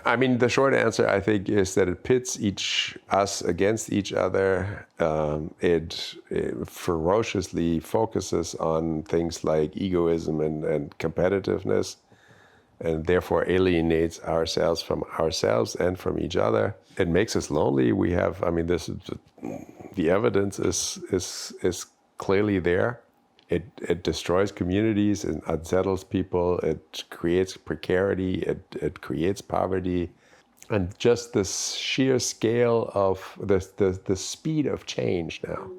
I mean, the short answer, I think, is that it pits us against each other. It ferociously focuses on things like egoism and competitiveness, and therefore alienates ourselves from ourselves and from each other. It makes us lonely. The evidence is clearly there. It destroys communities, it unsettles people, it creates precarity, it creates poverty. And just the sheer scale of the speed of change now.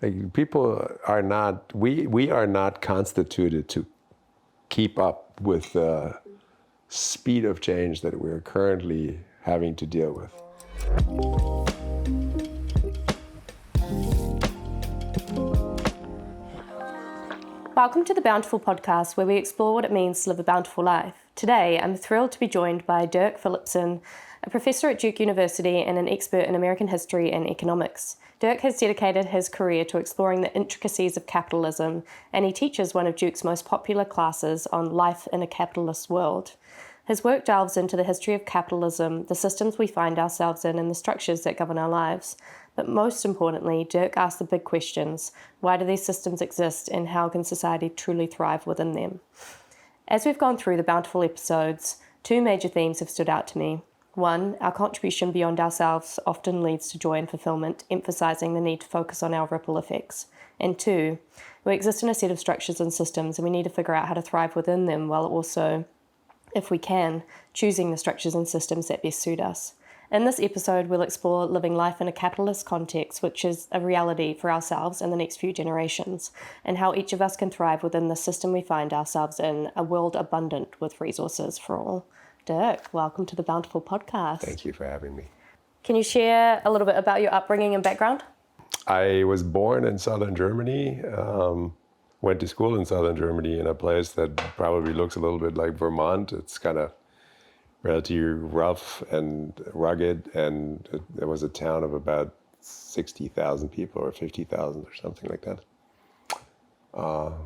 Like people are not, we are not constituted to keep up with the speed of change that we're currently having to deal with. Welcome to the Bountiful Podcast, where we explore what it means to live a bountiful life. Today, I'm thrilled to be joined by Dirk Philipsen, a professor at Duke University and an expert in American history and economics. Dirk has dedicated his career to exploring the intricacies of capitalism, and he teaches one of Duke's most popular classes on life in a capitalist world. His work delves into the history of capitalism, the systems we find ourselves in, and the structures that govern our lives. But most importantly, Dirk asks the big questions. Why do these systems exist, and how can society truly thrive within them? As we've gone through the Bountiful episodes, two major themes have stood out to me. One, our contribution beyond ourselves often leads to joy and fulfillment, emphasizing the need to focus on our ripple effects. And two, we exist in a set of structures and systems, and we need to figure out how to thrive within them while also, if we can, choosing the structures and systems that best suit us. In this episode, we'll explore living life in a capitalist context, which is a reality for ourselves and the next few generations, and how each of us can thrive within the system we find ourselves in, a world abundant with resources for all. Dirk, welcome to the Bountiful Podcast. Thank you for having me. Can you share a little bit about your upbringing and background? I was born in southern Germany, went to school in southern Germany in a place that probably looks a little bit like Vermont. It's kind of relatively rough and rugged, and there was a town of about 60,000 people or 50,000 or something like that.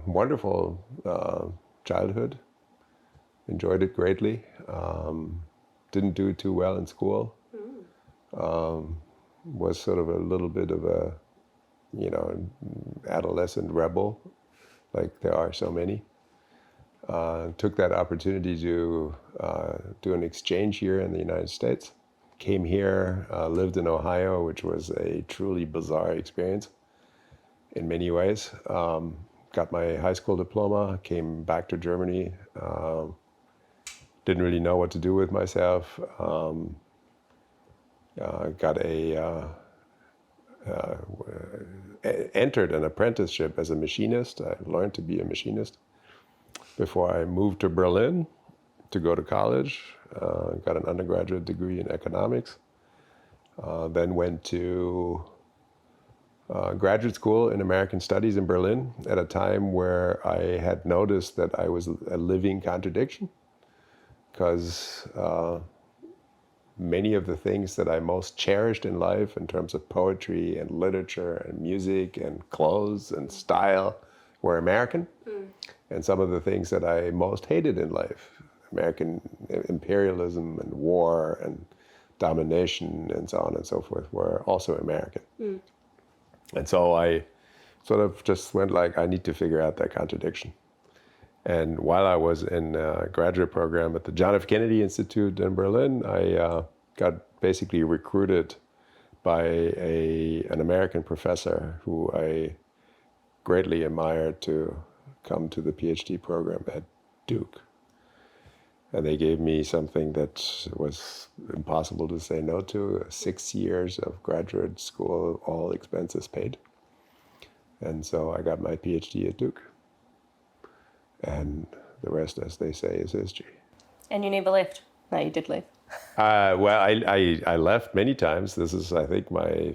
Wonderful childhood. Enjoyed it greatly. Didn't do too well in school. Was sort of a little bit of a, adolescent rebel, like there are so many. Took that opportunity to do an exchange year in the United States. Came here, lived in Ohio, which was a truly bizarre experience in many ways. Got my high school diploma, came back to Germany. Didn't really know what to do with myself. Entered an apprenticeship as a machinist. I learned to be a machinist before I moved to Berlin to go to college. Got an undergraduate degree in economics. Then went to graduate school in American Studies in Berlin at a time where I had noticed that I was a living contradiction, because many of the things that I most cherished in life in terms of poetry and literature and music and clothes and style were American. And some of the things that I most hated in life, American imperialism and war and domination and so on and so forth, were also American. And so I sort of just went like, I need to figure out that contradiction. And while I was in a graduate program at the John F. Kennedy Institute in Berlin, I got basically recruited by an American professor who I greatly admired to come to the PhD program at Duke. And they gave me something that was impossible to say no to, 6 years of graduate school, all expenses paid. And so I got my PhD at Duke. And the rest, as they say, is history. And you never left? No, you did leave. Well, I left many times. This is, I think, my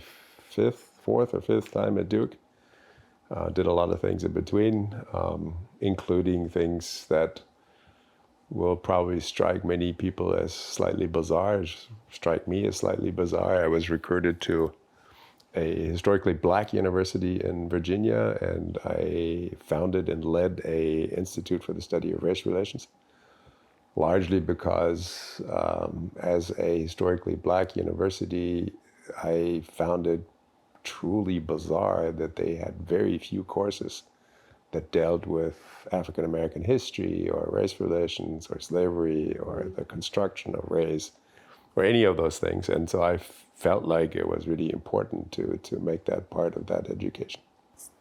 fourth or fifth time at Duke. Did a lot of things in between, including things that will probably strike many people as slightly bizarre, strike me as slightly bizarre. I was recruited to a historically black university in Virginia, and I founded and led a institute for the study of race relations. largely because as a historically black university, I found it truly bizarre that they had very few courses that dealt with African American history or race relations or slavery or the construction of race or any of those things. And so I felt like it was really important to make that part of that education.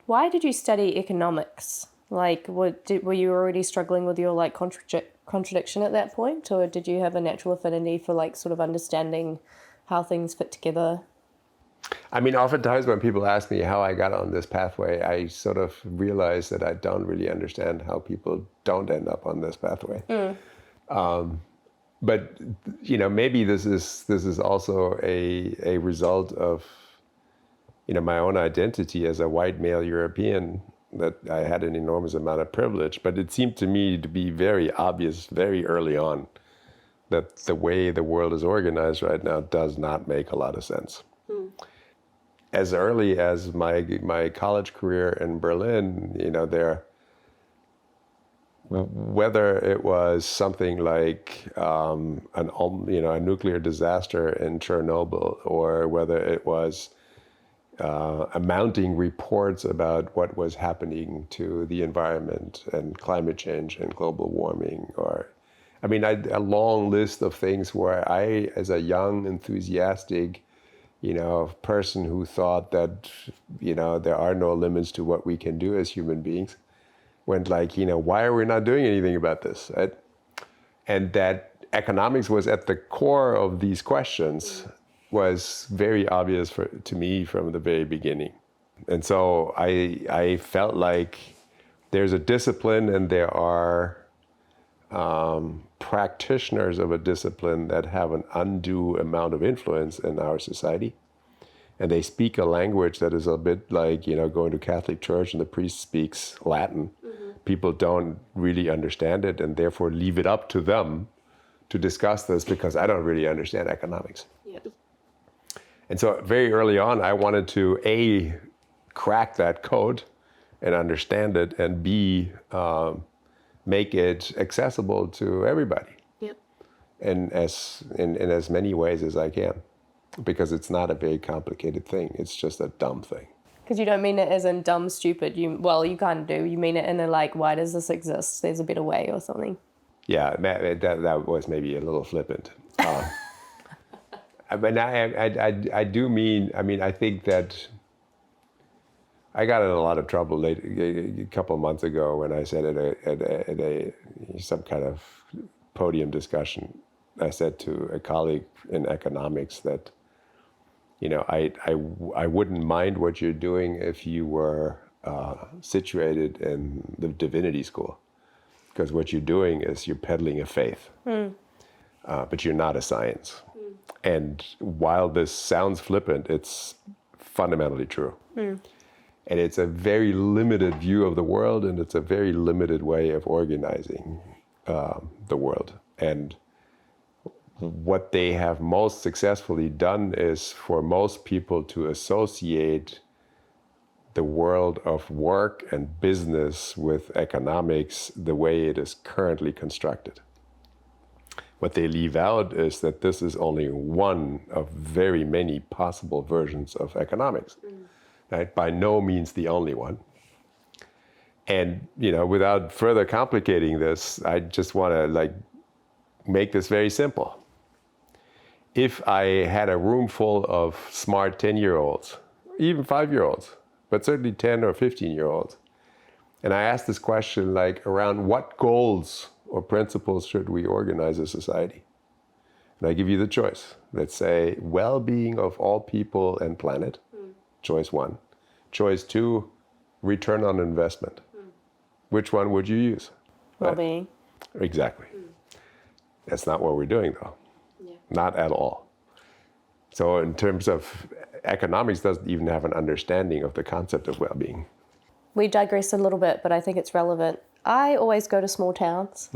Why did you study economics? Like, were you already struggling with your like contradiction at that point, or did you have a natural affinity for like sort of understanding how things fit together? I mean, oftentimes when people ask me how I got on this pathway, I sort of realize that I don't really understand how people don't end up on this pathway. But maybe this is also a result of my own identity as a white male European, that I had an enormous amount of privilege. But it seemed to me to be very obvious very early on that the way the world is organized right now does not make a lot of sense. As early as my college career in Berlin, whether it was something like a nuclear disaster in Chernobyl, or whether it was mounting reports about what was happening to the environment and climate change and global warming, a long list of things where I, as a young, enthusiastic, person who thought that, there are no limits to what we can do as human beings, went like, why are we not doing anything about this? Right? And that economics was at the core of these questions was very obvious to me from the very beginning. And so I felt like there's a discipline and there are practitioners of a discipline that have an undue amount of influence in our society. And they speak a language that is a bit like, going to Catholic church and the priest speaks Latin. People don't really understand it and therefore leave it up to them to discuss this because I don't really understand economics. Yep. And so very early on, I wanted to A, crack that code and understand it, and B, make it accessible to everybody. Yep. And in as many ways as I can, because it's not a very complicated thing. It's just a dumb thing. Because you don't mean it as in dumb, stupid. You kind of do. You mean it in a like, why does this exist? There's a better way or something. Yeah, that was maybe a little flippant. But I do mean, I think that I got in a lot of trouble a couple of months ago when I said at some kind of podium discussion, I said to a colleague in economics that, I wouldn't mind what you're doing if you were situated in the divinity school, because what you're doing is you're peddling a faith, but you're not a science. And while this sounds flippant, it's fundamentally true. And it's a very limited view of the world, and it's a very limited way of organizing the world. And what they have most successfully done is for most people to associate the world of work and business with economics the way it is currently constructed. What they leave out is that this is only one of very many possible versions of economics. Right? By no means the only one. And, without further complicating this, I just want to make this very simple. If I had a room full of smart 10-year-olds, even 5-year-olds, but certainly 10 or 15-year-olds, and I asked this question around what goals or principles should we organize a society? And I give you the choice. Let's say well-being of all people and planet. Choice 1. Choice 2, return on investment. Which one would you use? Well-being. Exactly. That's not what we're doing, though. Yeah. Not at all. So in terms of economics, doesn't even have an understanding of the concept of well-being. We digress a little bit, but I think it's relevant. I always go to small towns.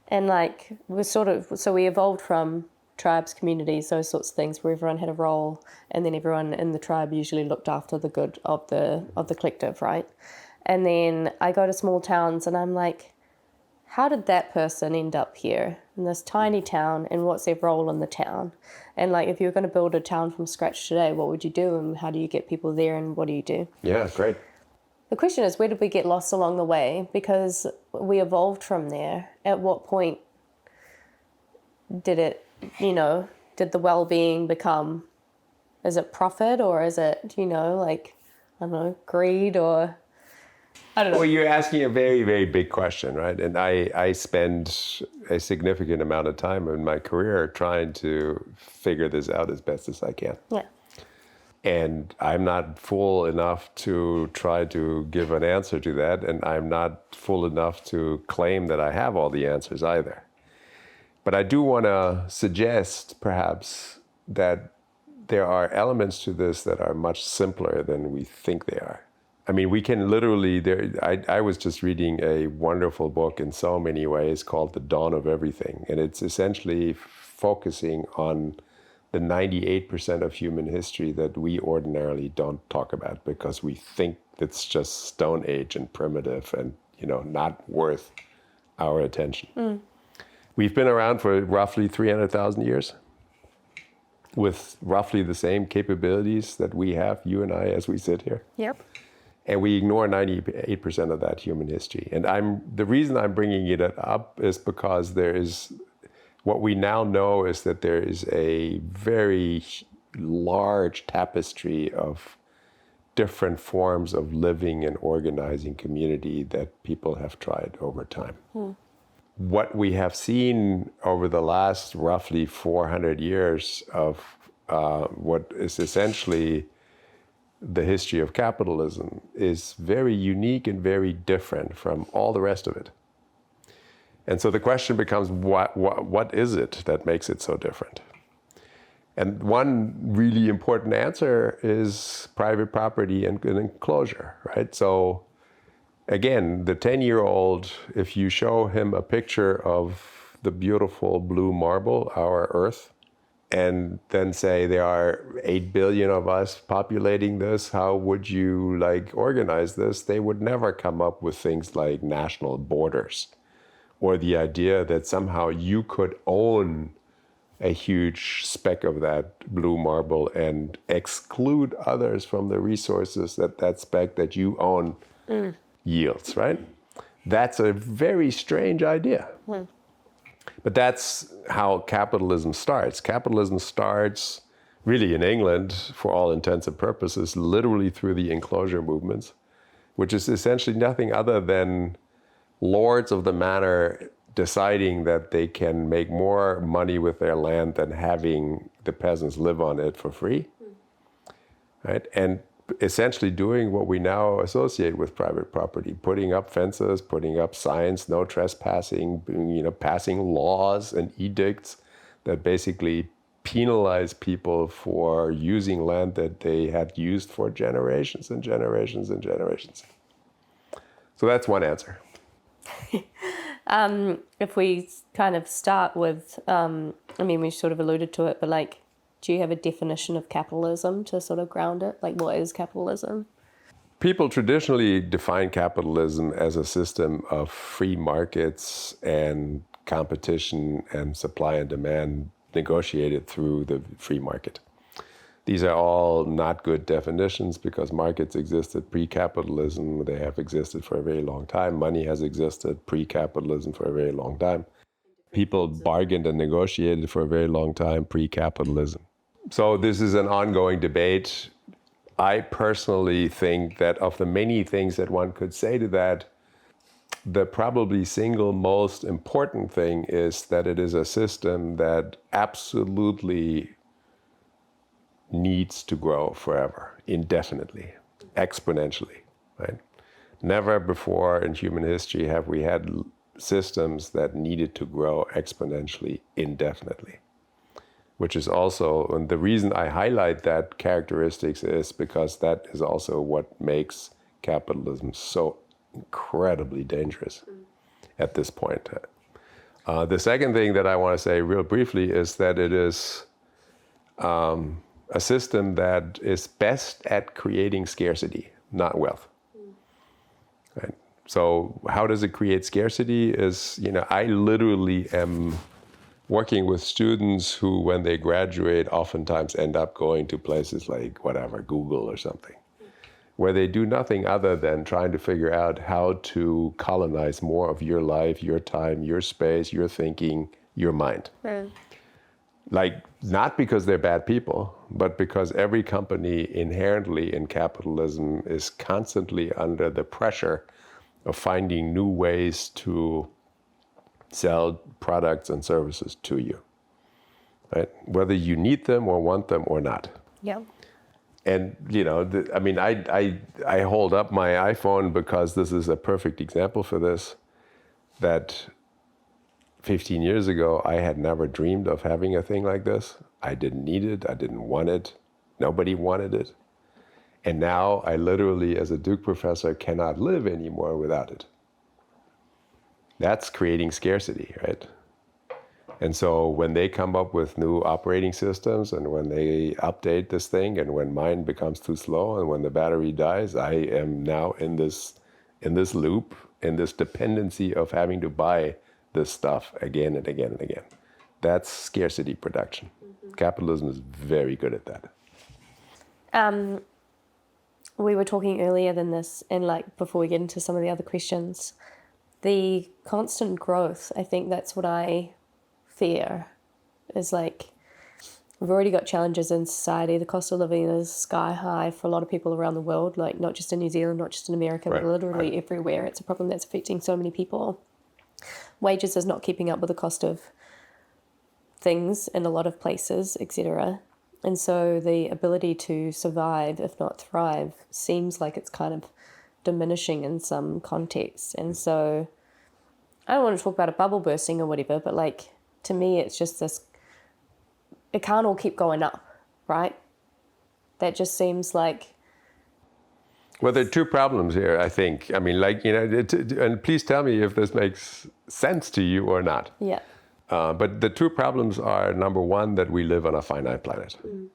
And we evolved from tribes, communities, those sorts of things where everyone had a role, and then everyone in the tribe usually looked after the good of the collective, right? And then I go to small towns and I'm like, how did that person end up here? in this tiny town, and what's their role in the town? And like, if you were going to build a town from scratch today, what would you do, and how do you get people there, and what do you do? Yeah, great. The question is, where did we get lost along the way? Because we evolved from there. At what point did it, did the well-being become, is it profit, or is it, like, I don't know, greed, or I don't know. Well, you're asking a very, very big question, right? And I spend a significant amount of time in my career trying to figure this out as best as I can. Yeah. And I'm not full enough to try to give an answer to that. And I'm not full enough to claim that I have all the answers either. But I do want to suggest, perhaps, that there are elements to this that are much simpler than we think they are. I mean, we can literally, I was just reading a wonderful book in so many ways called The Dawn of Everything. And it's essentially focusing on the 98% of human history that we ordinarily don't talk about because we think it's just Stone Age and primitive and, not worth our attention. We've been around for roughly 300,000 years with roughly the same capabilities that we have, you and I, as we sit here. Yep. And we ignore 98% of that human history. And the reason I'm bringing it up is because what we now know is that there is a very large tapestry of different forms of living and organizing community that people have tried over time. What we have seen over the last roughly 400 years of what is essentially the history of capitalism is very unique and very different from all the rest of it. And so the question becomes, what is it that makes it so different? And one really important answer is private property and enclosure, right? So again, the 10-year-old, if you show him a picture of the beautiful blue marble, our Earth, and then say there are 8 billion of us populating this, how would you organize this? They would never come up with things like national borders or the idea that somehow you could own a huge speck of that blue marble and exclude others from the resources that speck that you own yields, right? That's a very strange idea. But that's how capitalism starts. Capitalism starts really in England, for all intents and purposes, literally through the enclosure movements, which is essentially nothing other than lords of the manor deciding that they can make more money with their land than having the peasants live on it for free, right? And essentially doing what we now associate with private property, putting up fences, putting up signs, no trespassing, passing laws and edicts that basically penalize people for using land that they had used for generations and generations and generations. So that's one answer. If we kind of start with, we sort of alluded to it, but do you have a definition of capitalism to sort of ground it? What is capitalism? People traditionally define capitalism as a system of free markets and competition and supply and demand negotiated through the free market. These are all not good definitions because markets existed pre-capitalism. They have existed for a very long time. Money has existed pre-capitalism for a very long time. People bargained and negotiated for a very long time pre-capitalism. So this is an ongoing debate. I personally think that of the many things that one could say to that, the probably single most important thing is that it is a system that absolutely needs to grow forever, indefinitely, exponentially, right? Never before in human history have we had systems that needed to grow exponentially, indefinitely. Which is also, and the reason I highlight that characteristics is because that is also what makes capitalism so incredibly dangerous at this point. The second thing that I want to say real briefly is that it is a system that is best at creating scarcity, not wealth. Right? So how does it create scarcity is, I literally am working with students who, when they graduate, oftentimes end up going to places like whatever, Google or something, where they do nothing other than trying to figure out how to colonize more of your life, your time, your space, your thinking, your mind. Mm. Like, not because they're bad people, but because every company inherently in capitalism is constantly under the pressure of finding new ways to sell products and services to you, right? Whether you need them or want them or not. Yeah. And, I hold up my iPhone because this is a perfect example for this, that 15 years ago, I had never dreamed of having a thing like this. I didn't need it. I didn't want it. Nobody wanted it. And now I literally, as a Duke professor, cannot live anymore without it. That's creating scarcity, right? And so when they come up with new operating systems and when they update this thing and when mine becomes too slow and when the battery dies, I am now in this loop, in this dependency of having to buy this stuff again and again and again. That's scarcity production. Mm-hmm. Capitalism is very good at that. We were talking earlier than this, and before we get into some of the other questions, the constant growth, I think that's what I fear, is we've already got challenges in society. The cost of living is sky high for a lot of people around the world, not just in New Zealand, not just in America, but literally everywhere. It's a problem that's affecting so many people. Wages is not keeping up with the cost of things in a lot of places, etc. And so the ability to survive, if not thrive, seems like it's kind of diminishing in some contexts. And so I don't want to talk about a bubble bursting or whatever, but to me, it's just this, it can't all keep going up, right? That just seems like... Well, there are two problems here, I think. And please tell me if this makes sense to you or not. Yeah. But the two problems are, number one, that we live on a finite planet. Mm.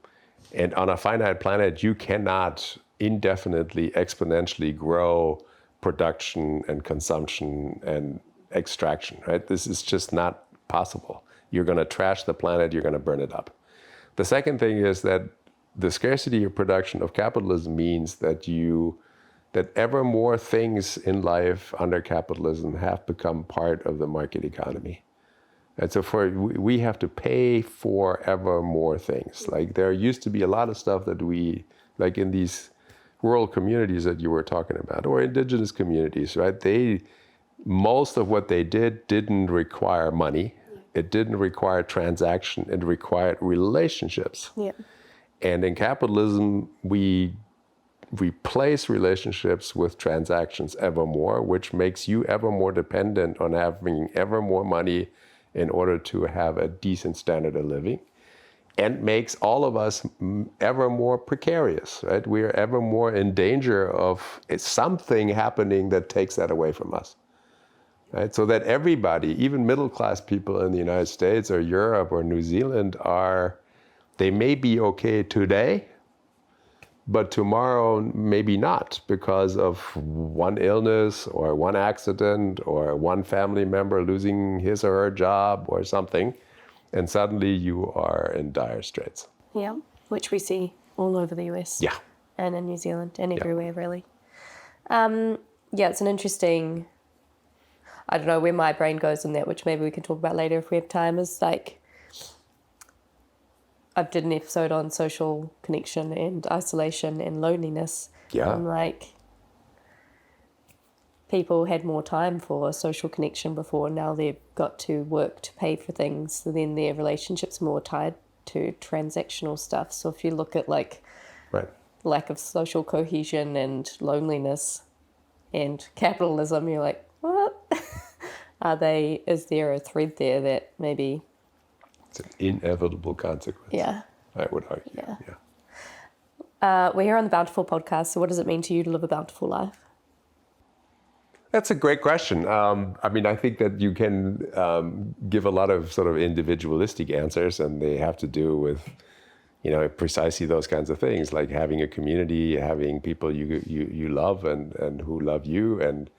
And on a finite planet, you cannot indefinitely, exponentially grow production and consumption and extraction, right? This is just not possible. You're going to trash the planet, you're going to burn it up. The second thing is that the scarcity of production of capitalism means that ever more things in life under capitalism have become part of the market economy. And so we have to pay for ever more things. There used to be a lot of stuff that we, in these rural communities that you were talking about, or indigenous communities, right? Most of what they did didn't require money. It didn't require transaction. It required relationships. Yeah. And in capitalism, we replace relationships with transactions ever more, which makes you ever more dependent on having ever more money in order to have a decent standard of living, and makes all of us ever more precarious, right? We are ever more in danger of something happening that takes that away from us, right? So that everybody, even middle-class people in the United States or Europe or New Zealand they may be okay today, but tomorrow maybe not, because of one illness or one accident or one family member losing his or her job or something, and suddenly you are in dire straits. Yeah, which we see all over the US. Yeah. And in New Zealand and everywhere, really. It's an interesting, I don't know where my brain goes in that, which maybe we can talk about later if we have time, is I did an episode on social connection and isolation and loneliness. Yeah. And people had more time for social connection before. Now they've got to work to pay for things. So then their relationship's more tied to transactional stuff. So if you look at lack of social cohesion and loneliness and capitalism, you're like, what? Is there a thread there that maybe... It's an inevitable consequence. Yeah. I would argue. Yeah. We're here on the Bountiful Podcast. So what does it mean to you to live a bountiful life? That's a great question. I think that you can give a lot of sort of individualistic answers, and they have to do with, precisely those kinds of things, like having a community, having people you love and who love you, and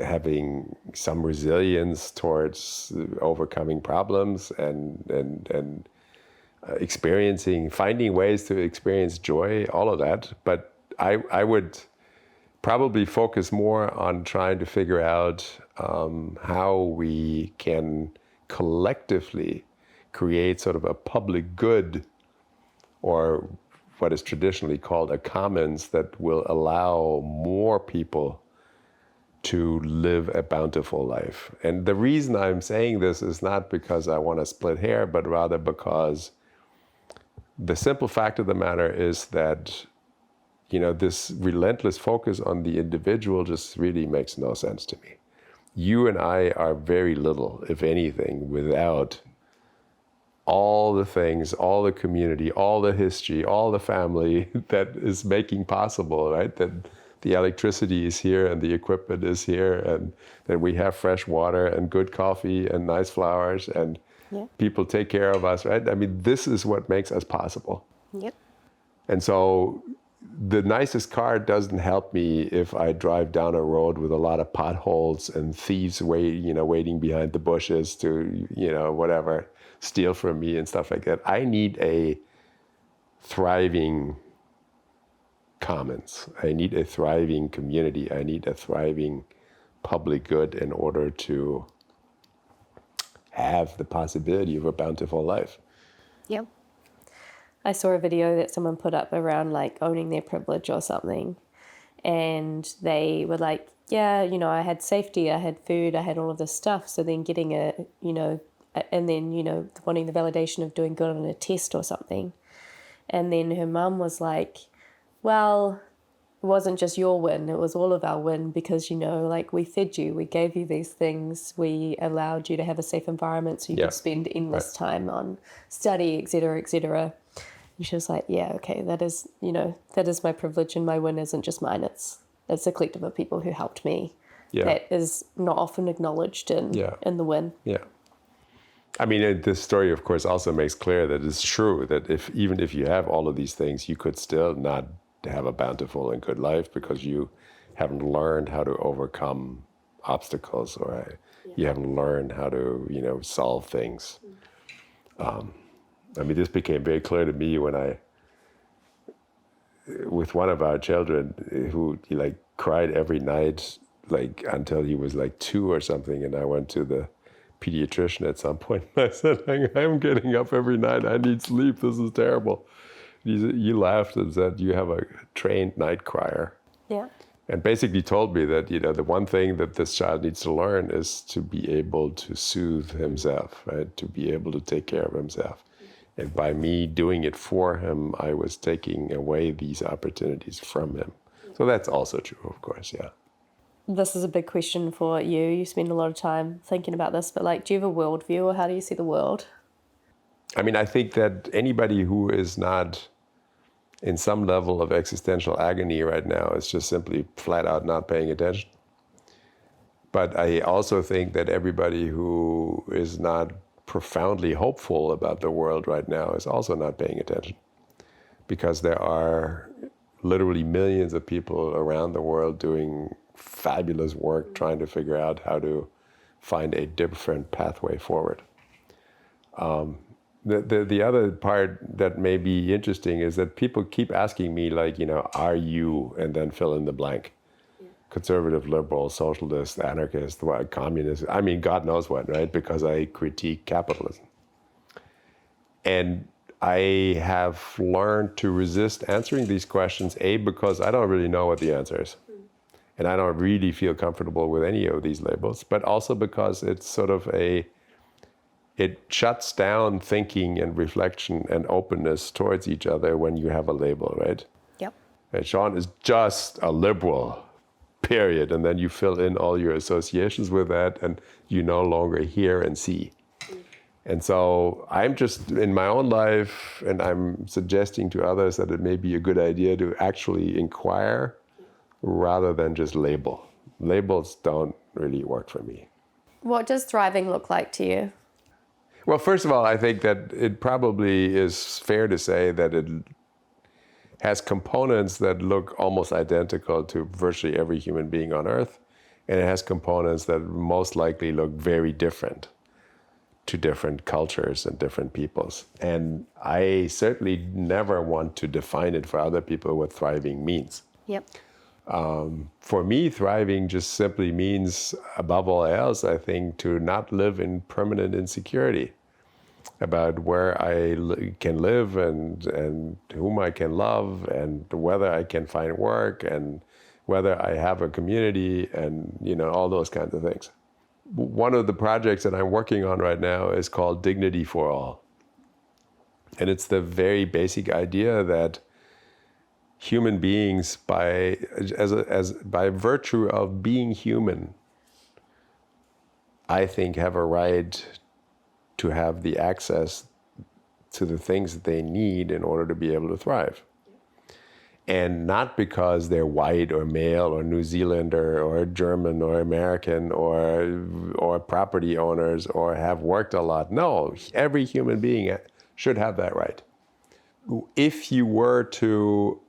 having some resilience towards overcoming problems and finding ways to experience joy, all of that. But I would probably focus more on trying to figure out how we can collectively create sort of a public good, or what is traditionally called a commons, that will allow more people to live a bountiful life. And the reason I'm saying this is not because I want to split hair, but rather because the simple fact of the matter is that, this relentless focus on the individual just really makes no sense to me. You and I are very little, if anything, without all the things, all the community, all the history, all the family that is making possible, right? That the electricity is here and the equipment is here, and that we have fresh water and good coffee and nice flowers and people take care of us, right? I mean, this is what makes us possible. Yep. And so the nicest car doesn't help me if I drive down a road with a lot of potholes and thieves waiting behind the bushes to, whatever, steal from me and stuff like that. I need a thriving commons. I need a thriving community. I need a thriving public good in order to have the possibility of a bountiful life. Yep. I saw a video that someone put up around like owning their privilege or something. And they were like, yeah, I had safety, I had food, I had all of this stuff. So then getting and then, wanting the validation of doing good on a test or something. And then her mum was like, well, it wasn't just your win, it was all of our win because, we fed you, we gave you these things, we allowed you to have a safe environment so you could spend endless time on study, et cetera, et cetera. And she was like, yeah, okay, that is my privilege, and my win isn't just mine, it's a collective of people who helped me. Yeah. That is not often acknowledged in the win. Yeah. I mean, this story, of course, also makes clear that it's true that even if you have all of these things, you could still not have a bountiful and good life because you haven't learned how to overcome obstacles, or you haven't learned how to, solve things. I mean, this became very clear to me when with one of our children who cried every night, until he was 2 or something, and I went to the pediatrician at some point. I said, I'm getting up every night. I need sleep. This is terrible. He laughed and said, you have a trained night crier. Yeah. And basically told me that, the one thing that this child needs to learn is to be able to soothe himself, right? To be able to take care of himself. And by me doing it for him, I was taking away these opportunities from him. So that's also true, of course, yeah. This is a big question for you. You spend a lot of time thinking about this, but do you have a worldview, or how do you see the world? I mean, I think that anybody who is not in some level of existential agony right now is just simply flat out not paying attention. But I also think that everybody who is not profoundly hopeful about the world right now is also not paying attention, because there are literally millions of people around the world doing fabulous work trying to figure out how to find a different pathway forward. The other part that may be interesting is that people keep asking me, are you, and then fill in the blank. Yeah. Conservative, liberal, socialist, anarchist, communist, I mean, God knows what, right? Because I critique capitalism. And I have learned to resist answering these questions, because I don't really know what the answer is. And I don't really feel comfortable with any of these labels, but also because it's sort of it shuts down thinking and reflection and openness towards each other when you have a label, right? Yep. And Sean is just a liberal, period. And then you fill in all your associations with that, and you no longer hear and see. And so I'm just in my own life, and I'm suggesting to others that it may be a good idea to actually inquire rather than just label. Labels don't really work for me. What does thriving look like to you? Well, first of all, I think that it probably is fair to say that it has components that look almost identical to virtually every human being on Earth, And it has components that most likely look very different to different cultures and different peoples. And I certainly never want to define it for other people what thriving means. Yep. For me, thriving just simply means, above all else, I think, to not live in permanent insecurity about where I can live and whom I can love and whether I can find work and whether I have a community and, all those kinds of things. One of the projects that I'm working on right now is called Dignity for All. And it's the very basic idea that human beings, by virtue of being human, I think have a right to have the access to the things that they need in order to be able to thrive. And not because they're white or male or New Zealander or German or American or property owners or have worked a lot. No, every human being should have that right. If you were to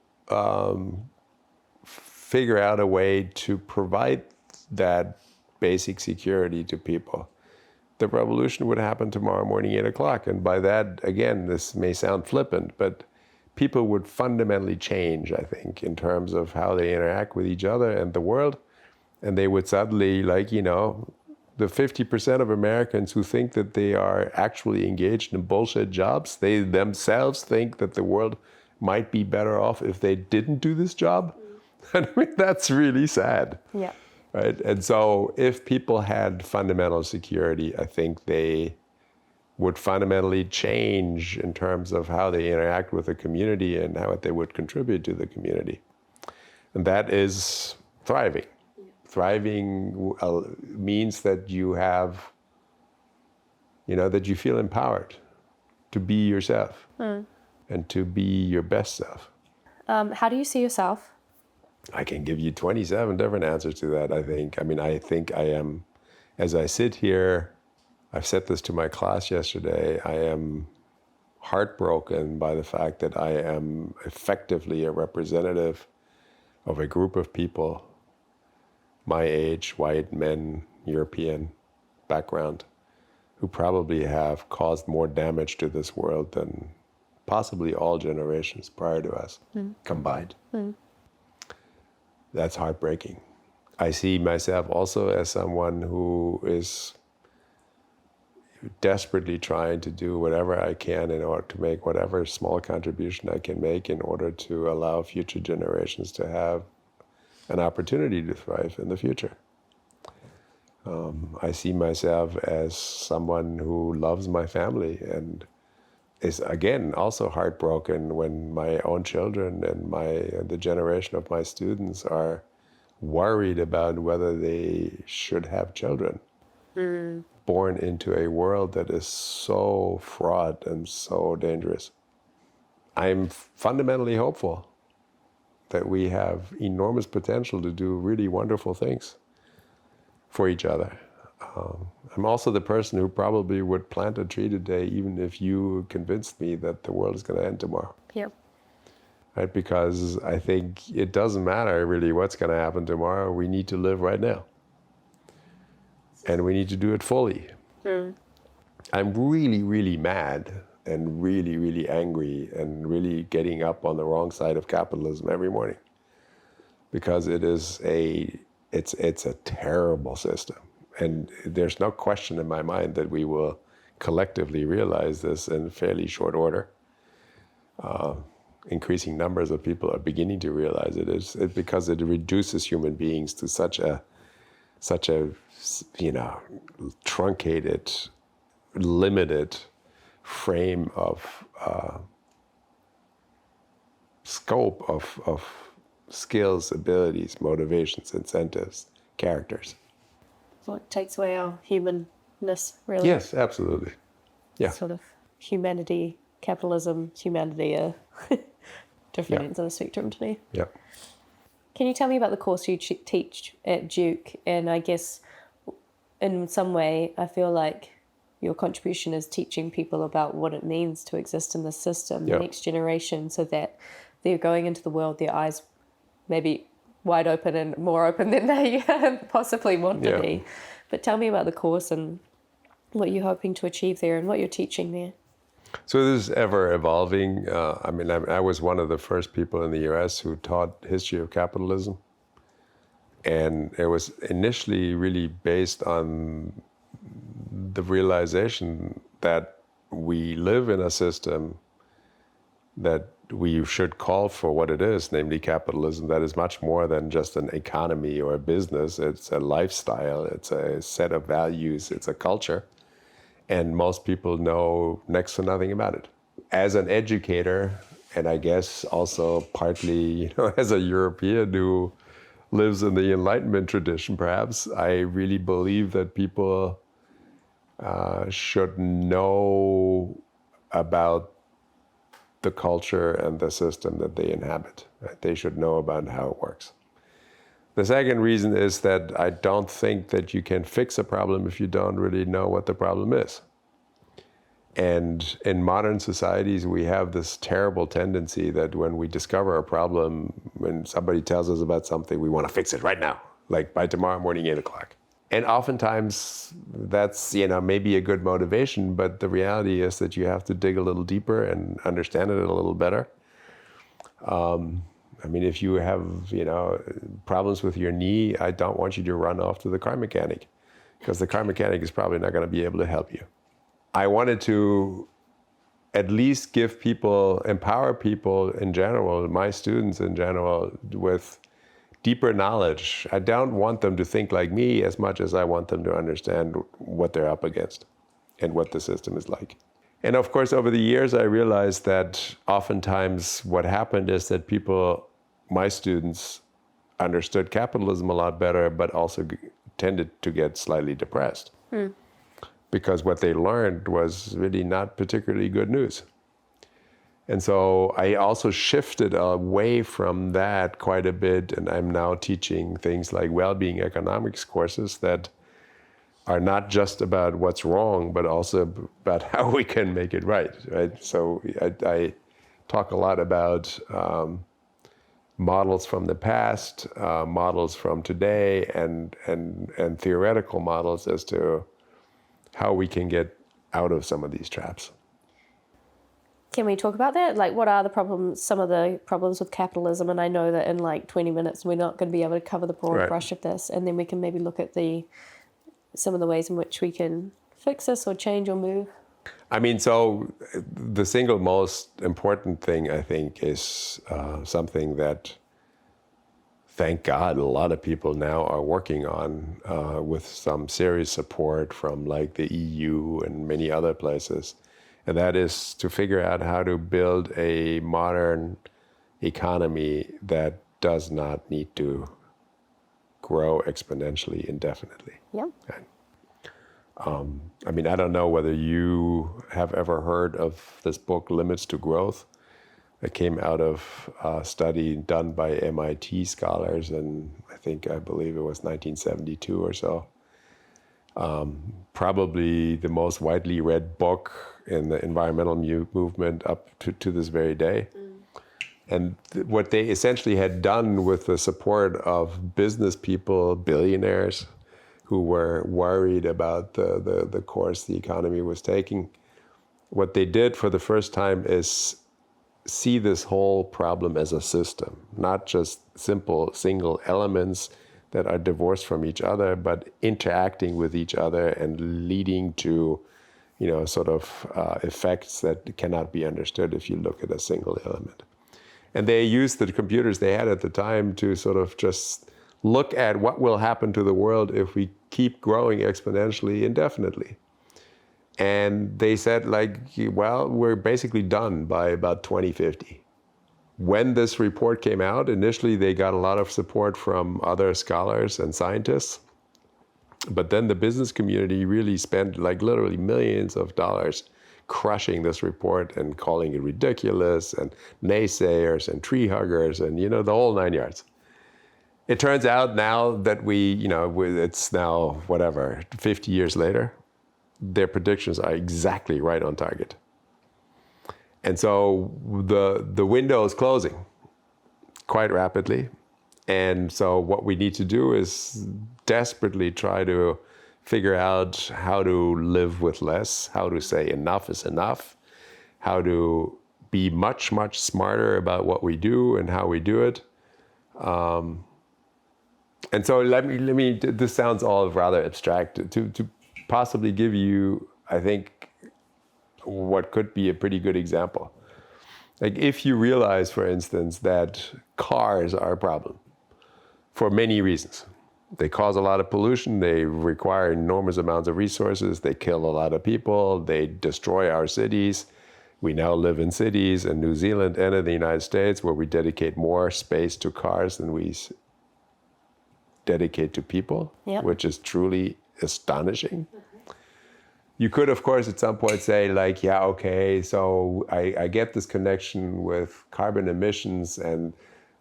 figure out a way to provide that basic security to people, the revolution would happen tomorrow morning, 8 o'clock. And by that, again, this may sound flippant, but people would fundamentally change, I think, in terms of how they interact with each other and the world. And they would suddenly, the 50% of Americans who think that they are actually engaged in bullshit jobs, they themselves think that the world might be better off if they didn't do this job. I mean, that's really sad. Yeah. Right? And so if people had fundamental security, I think they would fundamentally change in terms of how they interact with the community and how they would contribute to the community. And that is thriving. Thriving means that you have, that you feel empowered to be yourself and to be your best self. How do you see yourself? I can give you 27 different answers to that, I think. I think I am, as I sit here, I've said this to my class yesterday, I am heartbroken by the fact that I am effectively a representative of a group of people, my age, white men, European background, who probably have caused more damage to this world than possibly all generations prior to us combined. That's heartbreaking. I see myself also as someone who is desperately trying to do whatever I can in order to make whatever small contribution I can make in order to allow future generations to have an opportunity to thrive in the future. I see myself as someone who loves my family and is, again, also heartbroken when my own children and the generation of my students are worried about whether they should have children. Born into a world that is so fraught and so dangerous. I'm fundamentally hopeful that we have enormous potential to do really wonderful things for each other. I'm also the person who probably would plant a tree today even if you convinced me that the world is going to end tomorrow. Yep. Right? Because I think it doesn't matter really what's going to happen tomorrow. We need to live right now. And we need to do it fully. I'm really, really mad and really, really angry and really getting up on the wrong side of capitalism every morning. Because it's a terrible system. And there's no question in my mind that we will collectively realize this in fairly short order. Increasing numbers of people are beginning to realize it. It's because it reduces human beings to such a truncated, limited frame of scope of skills, abilities, motivations, incentives, characters. So it takes away our humanness, really. Yes, absolutely. Yeah. Sort of humanity, capitalism, humanity are different ends of the spectrum to me. Yeah. Can you tell me about the course you teach at Duke? And I guess in some way, I feel like your contribution is teaching people about what it means to exist in this system, the next generation, so that they're going into the world, their eyes maybe wide open and more open than they possibly want to Yeah. be. But tell me about the course and what you're hoping to achieve there and what you're teaching there. So this is ever evolving. I was one of the first people in the US who taught history of capitalism. And it was initially really based on the realization that we live in a system that we should call for what it is, namely capitalism, that is much more than just an economy or a business. It's a lifestyle, it's a set of values, it's a culture. And most people know next to nothing about it. As an educator, and I guess also partly, as a European who lives in the Enlightenment tradition, perhaps, I really believe that people should know about the culture and the system that they inhabit. Right? They should know about how it works. The second reason is that I don't think that you can fix a problem if you don't really know what the problem is. And in modern societies, we have this terrible tendency that when we discover a problem, when somebody tells us about something, we want to fix it right now, like by tomorrow morning, 8 o'clock. And oftentimes that's, maybe a good motivation, but the reality is that you have to dig a little deeper and understand it a little better. If you have, problems with your knee, I don't want you to run off to the car mechanic, because the car mechanic is probably not going to be able to help you. I wanted to at least empower people in general, my students in general, with deeper knowledge. I don't want them to think like me as much as I want them to understand what they're up against and what the system is like. And of course, over the years, I realized that oftentimes what happened is that my students, understood capitalism a lot better, but also tended to get slightly depressed. Because what they learned was really not particularly good news. And so I also shifted away from that quite a bit, and I'm now teaching things like well-being economics courses that are not just about what's wrong, but also about how we can make it right? So I talk a lot about models from the past, models from today, and theoretical models as to how we can get out of some of these traps. Can we talk about that? Like, what are the problems, some of the problems with capitalism? And I know that in 20 minutes, we're not going to be able to cover the broad brush of this. And then we can maybe look at some of the ways in which we can fix this or change or move. So the single most important thing, I think, is something that, thank God, a lot of people now are working on with some serious support from the EU and many other places. And that is to figure out how to build a modern economy that does not need to grow exponentially indefinitely. Yeah. Okay. I don't know whether you have ever heard of this book, Limits to Growth. It came out of a study done by MIT scholars, and I believe it was 1972 or so. Probably the most widely read book in the environmental movement up to this very day. And what they essentially had done with the support of business people, billionaires, who were worried about the course the economy was taking, what they did for the first time is see this whole problem as a system, not just simple single elements that are divorced from each other, but interacting with each other and leading to, effects that cannot be understood if you look at a single element. And they used the computers they had at the time to sort of just look at what will happen to the world if we keep growing exponentially indefinitely. And they said, we're basically done by about 2050. When this report came out, initially they got a lot of support from other scholars and scientists. But then the business community really spent literally millions of dollars crushing this report and calling it ridiculous, and naysayers and tree huggers and, the whole 9 yards. It turns out now that it's now, 50 years later, their predictions are exactly right on target. And so the window is closing quite rapidly. And so what we need to do is desperately try to figure out how to live with less, how to say enough is enough, how to be much, much smarter about what we do and how we do it. And so let me, this sounds all rather abstract, to possibly give you, I think, what could be a pretty good example. Like if you realize, for instance, that cars are a problem for many reasons. They cause a lot of pollution, they require enormous amounts of resources, they kill a lot of people, they destroy our cities. We now live in cities in New Zealand and in the United States where we dedicate more space to cars than we dedicate to people, which is truly astonishing. You could, of course, at some point say like, yeah, okay, so I get this connection with carbon emissions and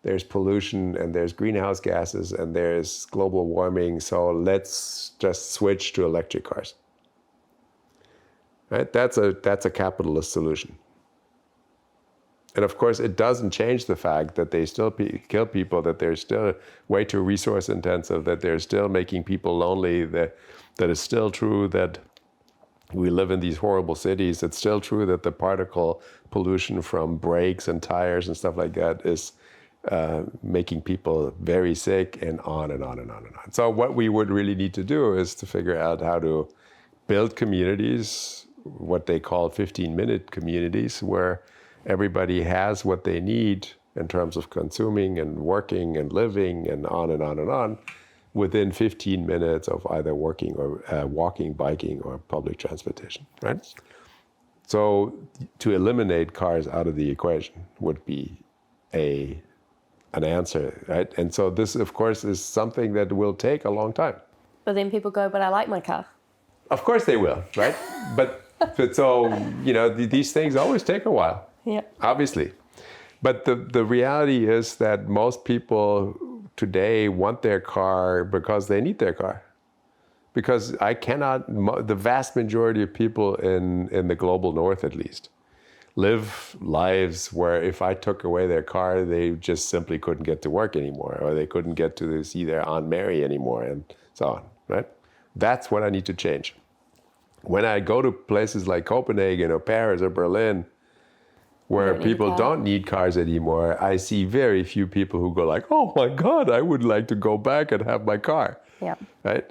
there's pollution and there's greenhouse gases and there's global warming, so let's just switch to electric cars. Right? That's a capitalist solution. And of course, it doesn't change the fact that they still kill people, that they're still way too resource intensive, that they're still making people lonely, that it's still true that we live in these horrible cities. It's still true that the particle pollution from brakes and tires and stuff like that is making people very sick, and on and on and on and on. So what we would really need to do is to figure out how to build communities, what they call 15-minute communities, where everybody has what they need in terms of consuming and working and living and on and on and on within 15 minutes of either working or walking, biking, or public transportation, right? So to eliminate cars out of the equation would be an answer, right? And so this, of course, is something that will take a long time. But then people go, but I like my car. Of course they will, right? But so, these things always take a while. Yeah. Obviously. But the reality is that most people today want their car because they need their car. Because the vast majority of people in the global north at least, live lives where if I took away their car, they just simply couldn't get to work anymore, or they couldn't get to see their Aunt Mary anymore, and so on, right? That's what I need to change. When I go to places like Copenhagen or Paris or Berlin, where people don't need cars anymore, I see very few people who go like, oh my God, I would like to go back and have my car. Yeah. Right?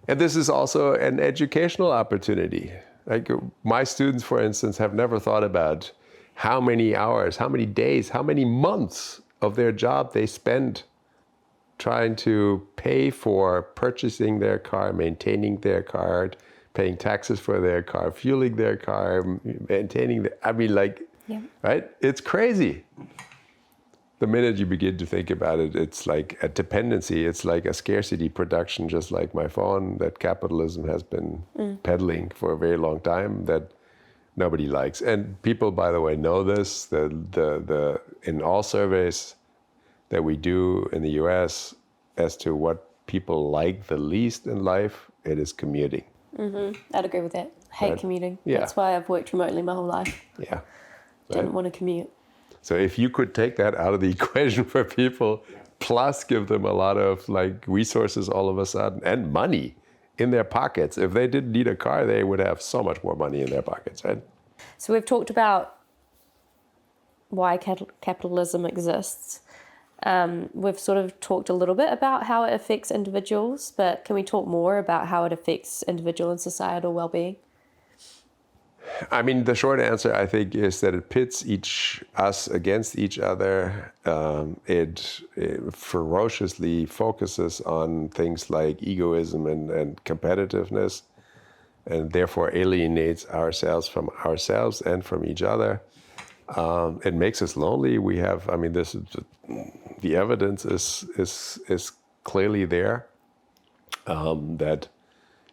And this is also an educational opportunity. Like my students, for instance, have never thought about how many hours, how many days, how many months of their job they spend trying to pay for purchasing their car, maintaining their car, paying taxes for their car, fueling their car, maintaining right? It's crazy. The minute you begin to think about it, it's like a dependency. It's like a scarcity production, just like my phone that capitalism has been peddling for a very long time that nobody likes. And people, by the way, know this. In all surveys that we do in the US as to what people like the least in life, it is commuting. Mm-hmm. I'd agree with that. Hate commuting. Yeah. That's why I've worked remotely my whole life. Yeah. Didn't want to commute. So if you could take that out of the equation for people, plus give them a lot of resources all of a sudden and money in their pockets. If they didn't need a car, they would have so much more money in their pockets, right? So we've talked about why capitalism exists. We've sort of talked a little bit about how it affects individuals, but can we talk more about how it affects individual and societal well-being? I mean, the short answer, I think, is that it pits us against each other. It ferociously focuses on things like egoism and competitiveness, and therefore alienates ourselves from ourselves and from each other. It makes us lonely. The evidence is clearly there that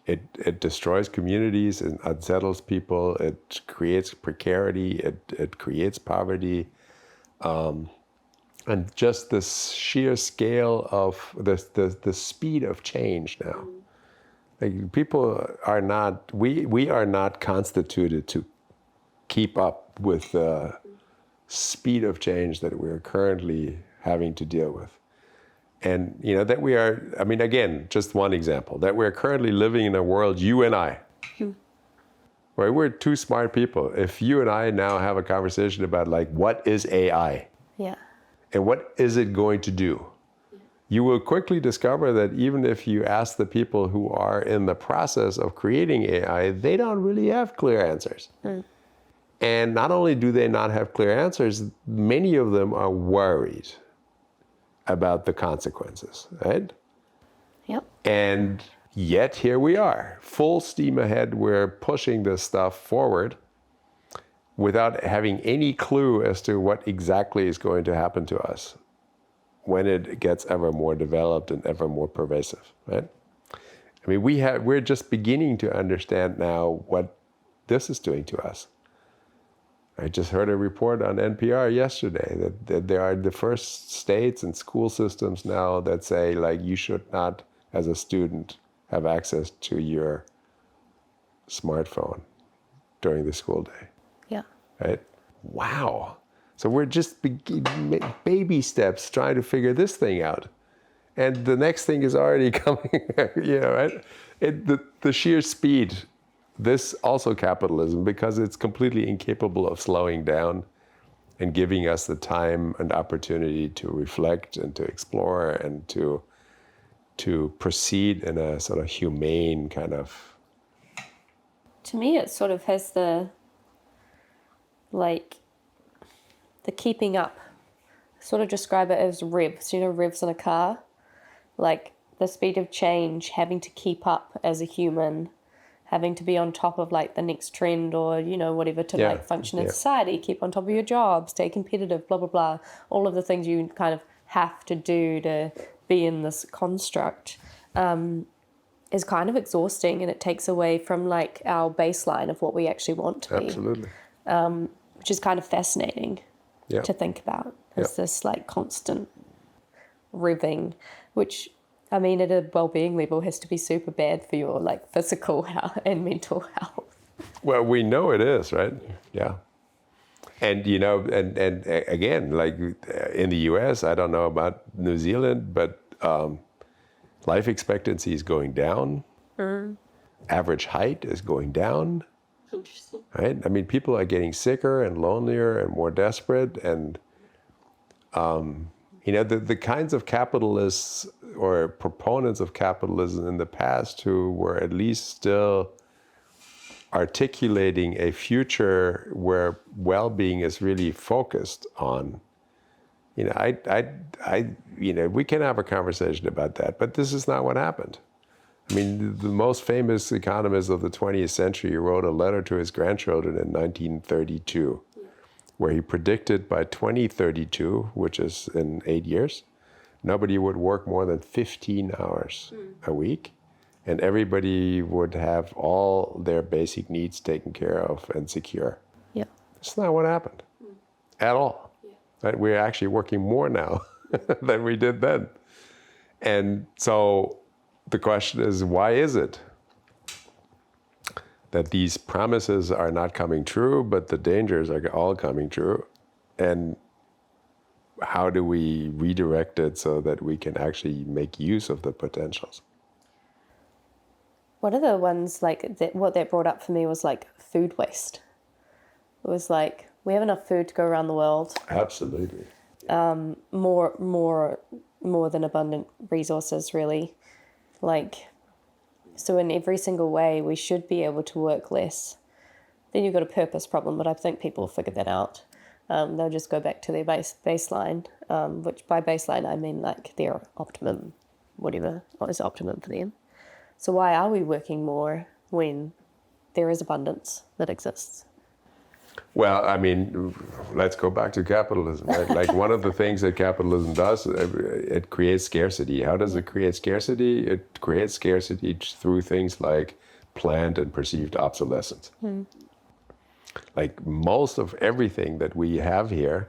it destroys communities, it unsettles people, it creates precarity, it creates poverty, and just the sheer scale of the speed of change now. Like people are not, we are not constituted to keep up with the speed of change that we're currently having to deal with. And, that we are, again, just one example, that we're currently living in a world, you and I, right? We're two smart people. If you and I now have a conversation about what is AI? Yeah. And what is it going to do? You will quickly discover that even if you ask the people who are in the process of creating AI, they don't really have clear answers. And not only do they not have clear answers, many of them are worried about the consequences, right? Yep. And yet here we are, full steam ahead. We're pushing this stuff forward without having any clue as to what exactly is going to happen to us when it gets ever more developed and ever more pervasive, right? We're just beginning to understand now what this is doing to us. I just heard a report on NPR yesterday that there are the first states and school systems now that say you should not, as a student, have access to your smartphone during the school day. Yeah. Right? Wow. So we're just baby steps trying to figure this thing out. And the next thing is already coming, right? The sheer speed, this also capitalism, because it's completely incapable of slowing down and giving us the time and opportunity to reflect and to explore and to proceed in a sort of humane kind of... To me, it sort of has the keeping up. Sort of describe it as revs, revs in a car. The speed of change, having to keep up as a human, having to be on top of the next trend or, whatever to function in society, keep on top of your job, stay competitive, blah, blah, blah. All of the things you kind of have to do to be in this construct is kind of exhausting, and it takes away from our baseline of what we actually want to be. Absolutely. Which is kind of fascinating to think about. It's this constant revving, which at a well-being level has to be super bad for your physical health and mental health. Well, we know it is, right? Yeah. And, and again, in the US, I don't know about New Zealand, but life expectancy is going down. Average height is going down. Interesting. Right? People are getting sicker and lonelier and more desperate. And, the kinds of capitalists or proponents of capitalism in the past who were at least still articulating a future where well-being is really focused on, we can have a conversation about that, but this is not what happened. The most famous economist of the 20th century wrote a letter to his grandchildren in 1932, where he predicted by 2032, which is in 8 years, nobody would work more than 15 hours a week, and everybody would have all their basic needs taken care of and secure. Yeah. It's not what happened at all. Yeah. Right? We're actually working more now than we did then. And so the question is, why is it that these promises are not coming true, but the dangers are all coming true? And how do we redirect it so that we can actually make use of the potentials? One of the ones what that brought up for me was food waste. It was we have enough food to go around the world. Absolutely. More than abundant resources, really. So in every single way, we should be able to work less. Then you've got a purpose problem, but I think people have figured that out. They'll just go back to their baseline, which by baseline I mean their optimum, whatever is optimum for them. So why are we working more when there is abundance that exists? Well, let's go back to capitalism, right? One of the things that capitalism does, it creates scarcity. How does it create scarcity? It creates scarcity through things like planned and perceived obsolescence. Most of everything that we have here,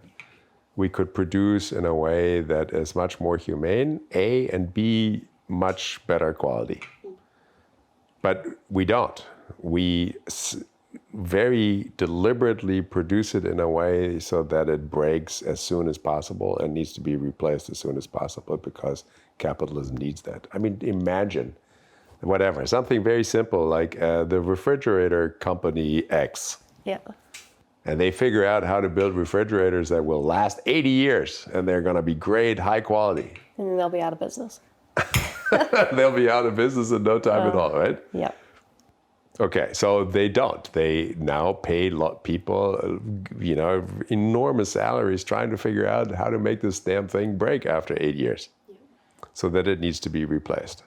we could produce in a way that is much more humane, A, and B, much better quality. But we don't. very deliberately produce it in a way so that it breaks as soon as possible and needs to be replaced as soon as possible because capitalism needs that. I mean, imagine whatever, something very simple like the refrigerator company X. Yeah. And they figure out how to build refrigerators that will last 80 years and they're going to be great, high quality. And then they'll be out of business. They'll be out of business in no time at all, right? Yeah. Okay, so they don't. They now pay people, enormous salaries trying to figure out how to make this damn thing break after 8 years so that it needs to be replaced.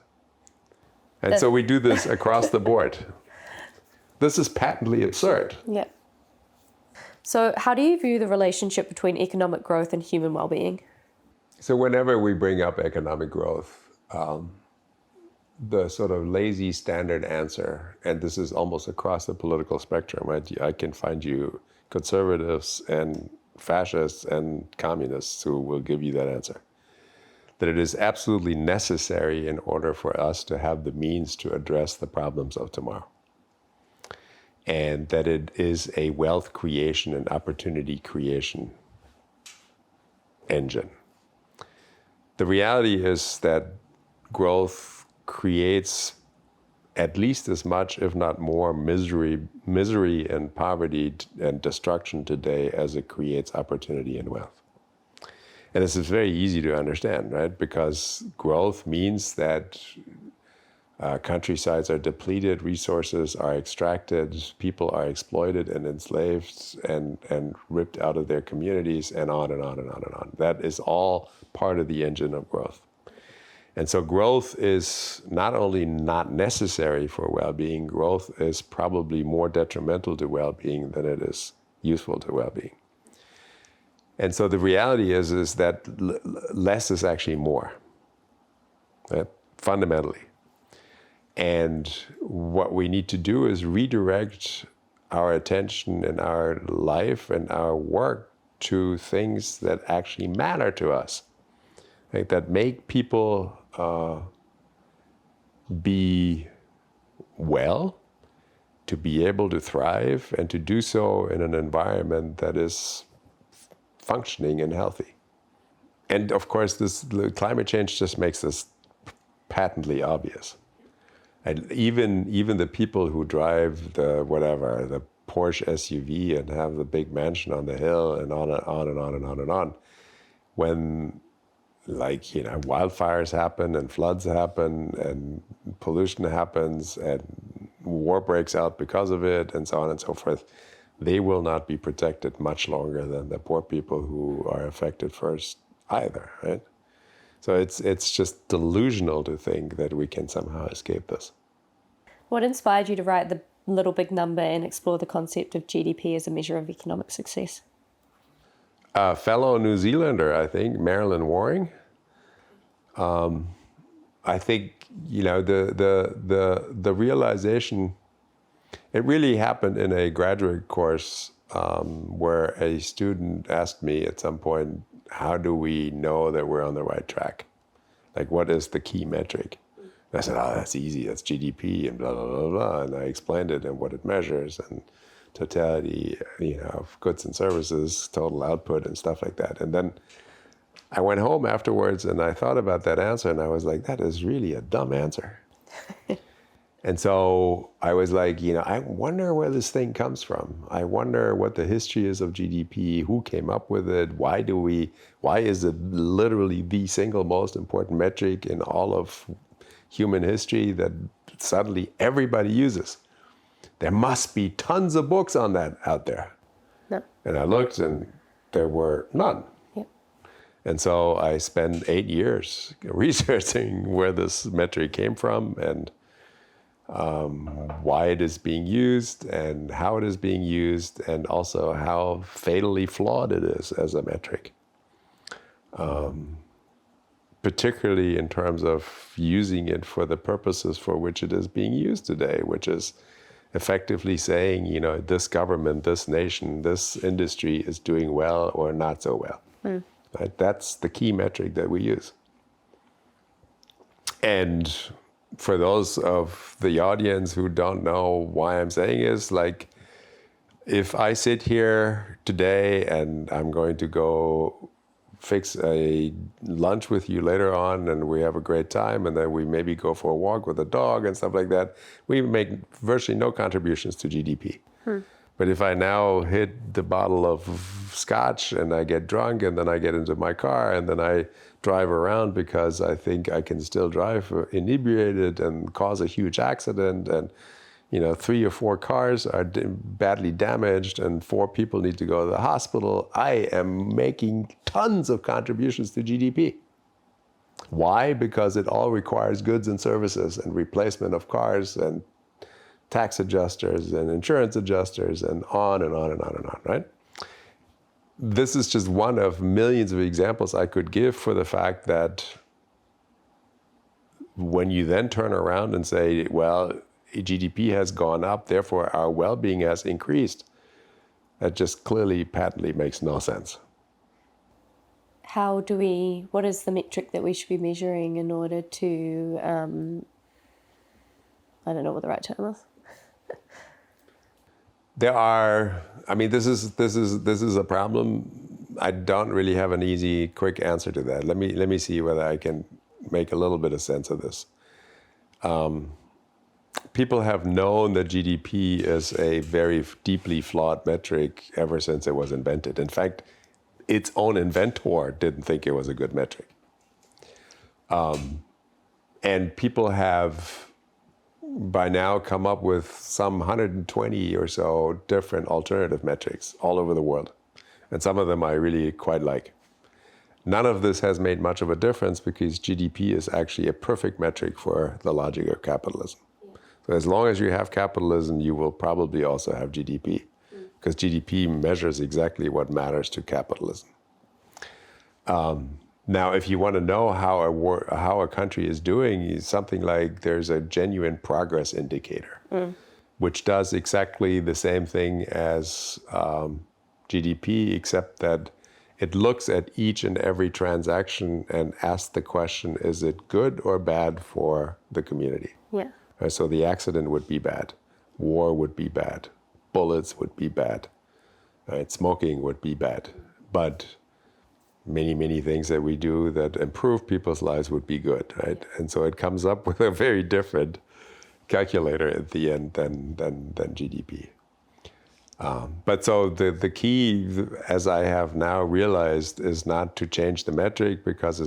And so we do this across the board. This is patently absurd. Yeah. So how do you view the relationship between economic growth and human well-being? So whenever we bring up economic growth, the sort of lazy standard answer, and this is almost across the political spectrum, right? I can find you conservatives and fascists and communists who will give you that answer. That it is absolutely necessary in order for us to have the means to address the problems of tomorrow. And that it is a wealth creation and opportunity creation engine. The reality is that growth creates at least as much, if not more, misery and poverty and destruction today as it creates opportunity and wealth. And this is very easy to understand, right? Because growth means that countrysides are depleted, resources are extracted, people are exploited and enslaved and ripped out of their communities, and on and on and on and on. That is all part of the engine of growth. And so growth is not only not necessary for well-being, growth is probably more detrimental to well-being than it is useful to well-being. And so the reality is that less is actually more, right? Fundamentally. And what we need to do is redirect our attention and our life and our work to things that actually matter to us, right? That make people be well, to be able to thrive, and to do so in an environment that is functioning and healthy. And of course, the climate change just makes this patently obvious. And even the people who drive the Porsche SUV and have the big mansion on the hill and on and on and on and on and on, when wildfires happen and floods happen and pollution happens and war breaks out because of it and so on and so forth, they will not be protected much longer than the poor people who are affected first either, right? So it's just delusional to think that we can somehow escape this. What inspired you to write The Little Big Number and explore the concept of GDP as a measure of economic success? A fellow New Zealander, I think, Marilyn Waring. I think, the realization, it really happened in a graduate course where a student asked me at some point, how do we know that we're on the right track? Like, what is the key metric? And I said, that's easy, that's GDP and blah, blah, blah, blah. And I explained it and what it measures and totality, of goods and services, total output and stuff like that. And then I went home afterwards and I thought about that answer and I was like, that is really a dumb answer. And so I was like, I wonder where this thing comes from. I wonder what the history is of GDP, who came up with it, why is it literally the single most important metric in all of human history that suddenly everybody uses. There must be tons of books on that out there. No. And I looked and there were none. Yep. And so I spent 8 years researching where this metric came from and why it is being used and how it is being used and also how fatally flawed it is as a metric. Particularly in terms of using it for the purposes for which it is being used today, which is effectively saying, this government, this nation, this industry is doing well or not so well. Mm. Right? That's the key metric that we use. And for those of the audience who don't know why I'm saying this, if I sit here today and I'm going to go fix a lunch with you later on and we have a great time and then we maybe go for a walk with a dog and stuff like that, we make virtually no contributions to GDP. But if I now hit the bottle of scotch and I get drunk and then I get into my car and then I drive around because I think I can still drive inebriated and cause a huge accident, and 3 or 4 cars are badly damaged and 4 people need to go to the hospital, I am making tons of contributions to GDP. Why? Because it all requires goods and services and replacement of cars and tax adjusters and insurance adjusters and on and on and on and on, right? This is just one of millions of examples I could give for the fact that when you then turn around and say, well, GDP has gone up, therefore our well-being has increased, that just clearly, patently makes no sense. What is the metric that we should be measuring in order to, I don't know what the right term is. This is a problem. I don't really have an easy, quick answer to that. Let me see whether I can make a little bit of sense of this. People have known that GDP is a very deeply flawed metric ever since it was invented. In fact, its own inventor didn't think it was a good metric. And people have by now come up with some 120 or so different alternative metrics all over the world. And some of them I really quite like. None of this has made much of a difference because GDP is actually a perfect metric for the logic of capitalism. So as long as you have capitalism, you will probably also have GDP, because GDP measures exactly what matters to capitalism. Now, if you want to know how a country is doing, something like there's a genuine progress indicator, which does exactly the same thing as GDP, except that it looks at each and every transaction and asks the question, is it good or bad for the community? Yeah. So the accident would be bad, war would be bad, bullets would be bad, right? Smoking would be bad, but many, many things that we do that improve people's lives would be good, right? And so it comes up with a very different calculator at the end than GDP. But so the key, as I have now realized, is not to change the metric, because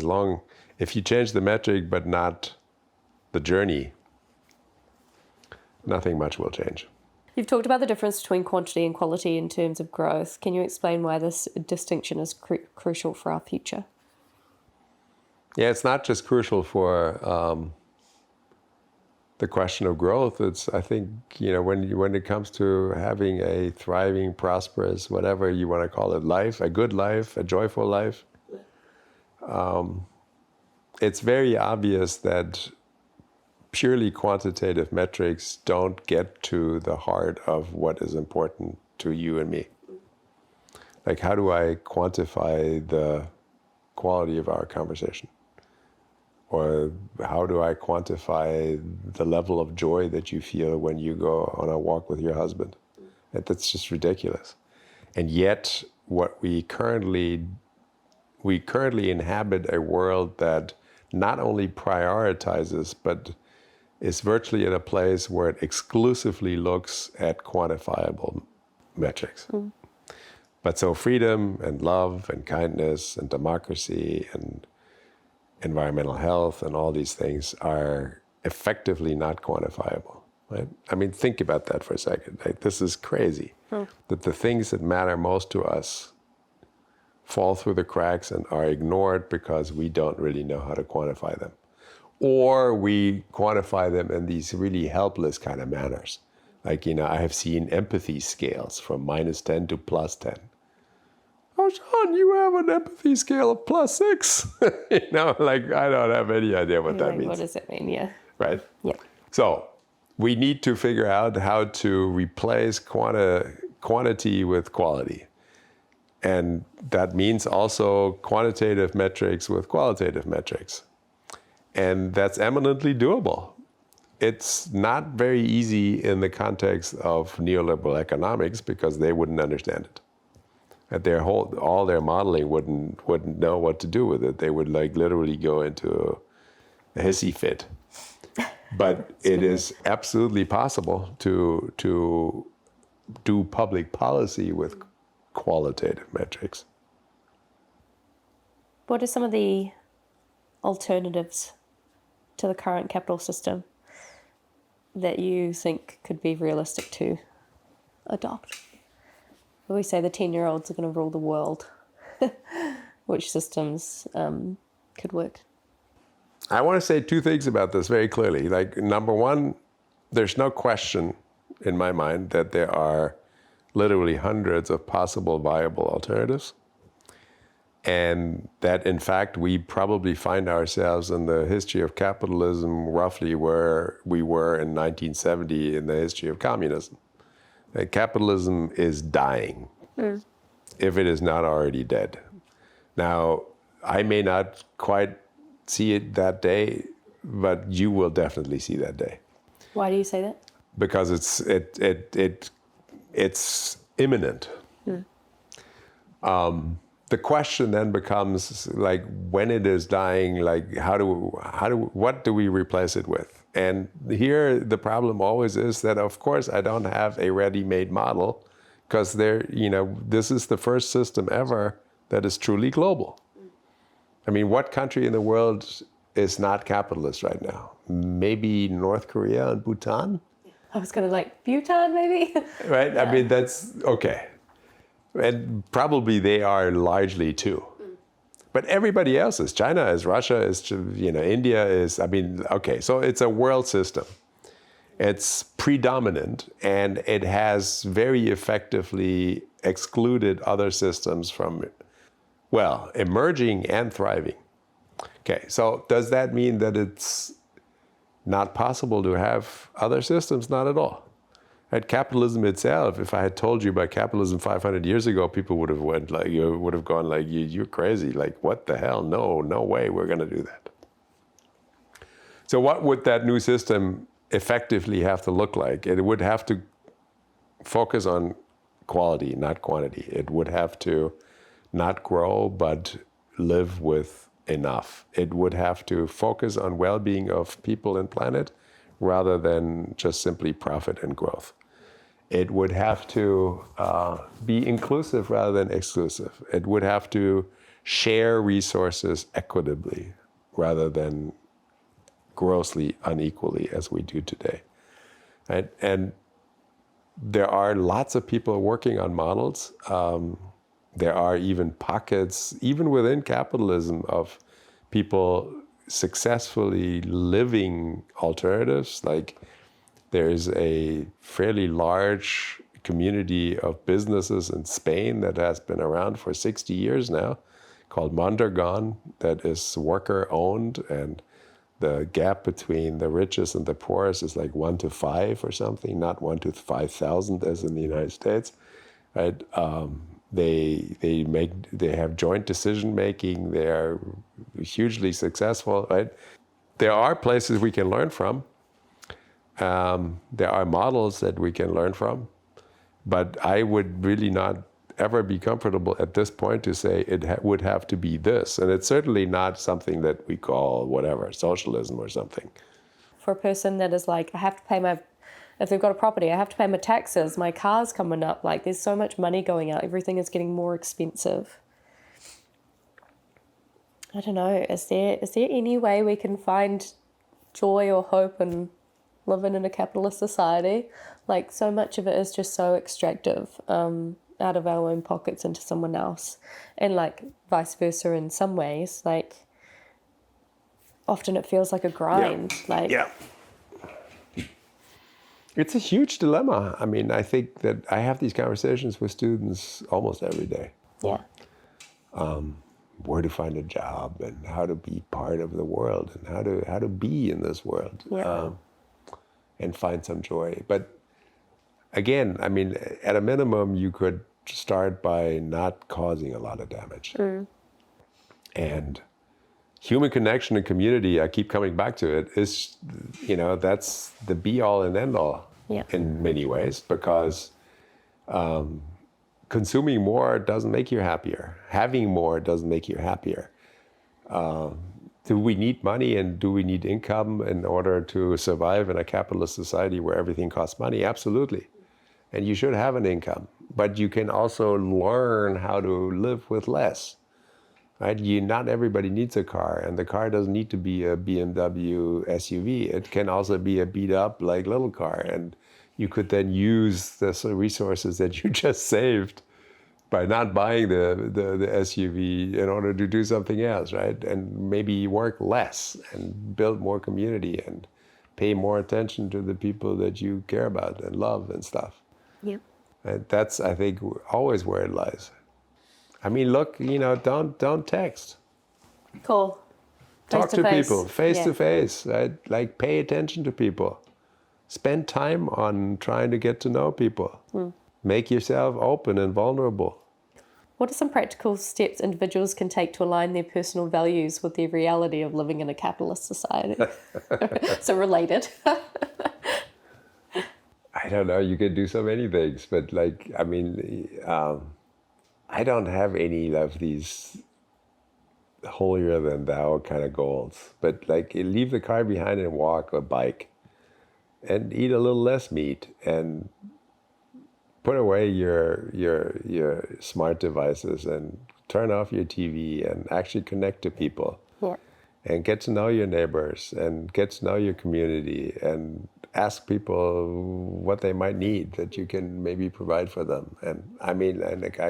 if you change the metric but not the journey, nothing much will change. You've talked about the difference between quantity and quality in terms of growth. Can you explain why this distinction is crucial for our future? Yeah, it's not just crucial for the question of growth. It's, I think, when it comes to having a thriving, prosperous, whatever you want to call it, life, a good life, a joyful life, it's very obvious that purely quantitative metrics don't get to the heart of what is important to you and me. Like, how do I quantify the quality of our conversation? Or how do I quantify the level of joy that you feel when you go on a walk with your husband? That's just ridiculous. And yet, we currently inhabit a world that not only prioritizes, but is virtually in a place where it exclusively looks at quantifiable metrics. But so freedom and love and kindness and democracy and environmental health and all these things are effectively not quantifiable, right? I mean, think about that for a second. Like, this is crazy, that the things that matter most to us fall through the cracks and are ignored because we don't really know how to quantify them. Or we quantify them in these really helpless kind of manners. Like, I have seen empathy scales from -10 to +10. Oh, Sean, you have an empathy scale of +6. I don't have any idea what that means. What does it mean? Yeah. Right? Yeah. So we need to figure out how to replace quantity with quality. And that means also quantitative metrics with qualitative metrics. And that's eminently doable. it's not very easy in the context of neoliberal economics because they wouldn't understand it. At all their modeling wouldn't know what to do with it. They would like literally go into a hissy fit. But it is absolutely possible to do public policy with qualitative metrics. What are some of the alternatives to the current capital system that you think could be realistic to adopt? We say the 10-year-olds are going to rule the world. Which systems could work? I want to say two things about this very clearly. Like, number one, there's no question in my mind that there are literally hundreds of possible viable alternatives. And that, in fact, we probably find ourselves in the history of capitalism roughly where we were in 1970 in the history of communism. That capitalism is dying, if it is not already dead. Now, I may not quite see it that day, but you will definitely see that day. Why do you say that? Because it's imminent. The question then becomes, like, when it is dying, like, what do we replace it with? And here the problem always is that, of course, I don't have a ready-made model, because this is the first system ever that is truly global. I mean, what country in the world is not capitalist right now? Maybe North Korea and Bhutan? I was going to Bhutan, maybe? Right? Yeah. I mean, that's okay. And probably they are largely too. But everybody else is. China is, Russia is, India is, okay. So it's a world system. It's predominant, and it has very effectively excluded other systems from, emerging and thriving. Okay, so does that mean that it's not possible to have other systems? Not at all. At capitalism itself, if I had told you about capitalism 500 years ago, people would have gone like, you're crazy. Like, what the hell? No way we're going to do that. So what would that new system effectively have to look like? It would have to focus on quality, not quantity. It would have to not grow, but live with enough. It would have to focus on well-being of people and planet rather than just simply profit and growth. It would have to be inclusive rather than exclusive. It would have to share resources equitably rather than grossly unequally as we do today. Right? And there are lots of people working on models. There are even pockets, even within capitalism, of people successfully living alternatives. Like, there's a fairly large community of businesses in Spain that has been around for 60 years now, called Mondragon, that is worker-owned, and the gap between the richest and the poorest is like 1 to 5 or something, not 1 to 5,000 as in the United States. Right? They have joint decision making. They are hugely successful. Right? There are places we can learn from. There are models that we can learn from, but I would really not ever be comfortable at this point to say it would have to be this. And it's certainly not something that we call socialism or something. For a person that is like, I have to pay if they've got a property, I have to pay my taxes, my car's coming up, like there's so much money going out, everything is getting more expensive. I don't know, is there any way we can find joy or hope in living in a capitalist society? Like, so much of it is just so extractive, out of our own pockets into someone else, and like vice versa in some ways. Like, often it feels like a grind. It's a huge dilemma. I mean, I think that I have these conversations with students almost every day. Yeah. Where to find a job, and how to be part of the world, and how to be in this world. Yeah. And find some joy. But again, I mean, at a minimum, you could start by not causing a lot of damage. And human connection and community, I keep coming back to it, is, that's the be all and end all in many ways, because consuming more doesn't make you happier. Having more doesn't make you happier. Do we need money and do we need income in order to survive in a capitalist society where everything costs money? Absolutely. And you should have an income. But you can also learn how to live with less. Right? Not everybody needs a car, and the car doesn't need to be a BMW SUV. It can also be a beat up like little car, and you could then use the resources that you just saved by not buying the SUV in order to do something else, right? And maybe work less and build more community and pay more attention to the people that you care about and love and stuff. Yeah. And that's, I think, always where it lies. I mean, look, don't text. Cool. Talk to people face to face, right? Like, pay attention to people. Spend time on trying to get to know people. Make yourself open and vulnerable. What are some practical steps individuals can take to align their personal values with the reality of living in a capitalist society? So related. I don't know. You can do so many things, but I don't have any of these holier than thou kind of goals. But leave the car behind and walk or bike, and eat a little less meat, and put away your smart devices and turn off your TV and actually connect to people. Yeah. And get to know your neighbors and get to know your community and ask people what they might need that you can maybe provide for them. And I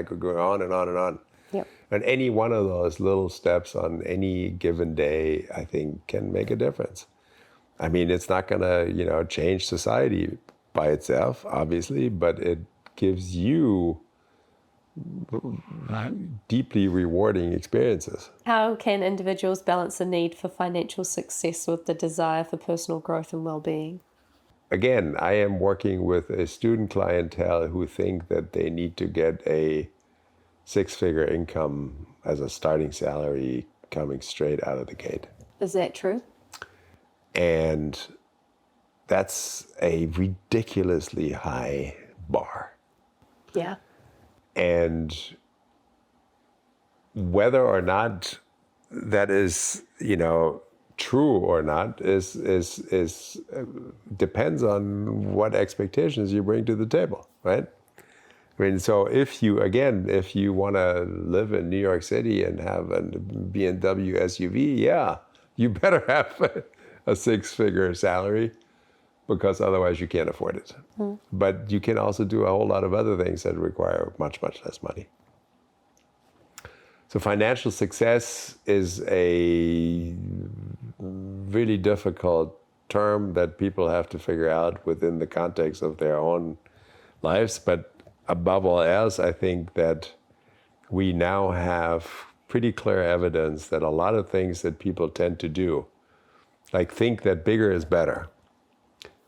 could go on and on and on. Yep. And any one of those little steps on any given day, I think, can make a difference. I mean, it's not going to, change society by itself, obviously, but it gives you deeply rewarding experiences. How can individuals balance the need for financial success with the desire for personal growth and well-being? Again, I am working with a student clientele who think that they need to get a six-figure income as a starting salary coming straight out of the gate. Is that true? And that's a ridiculously high bar. Yeah. And whether or not that is, true or not is depends on what expectations you bring to the table, right? I mean, so if you want to live in New York City and have a BMW SUV, yeah, you better have a six-figure salary, because otherwise you can't afford it. But you can also do a whole lot of other things that require much, much less money. So financial success is a really difficult term that people have to figure out within the context of their own lives. But above all else, I think that we now have pretty clear evidence that a lot of things that people tend to do, like think that bigger is better,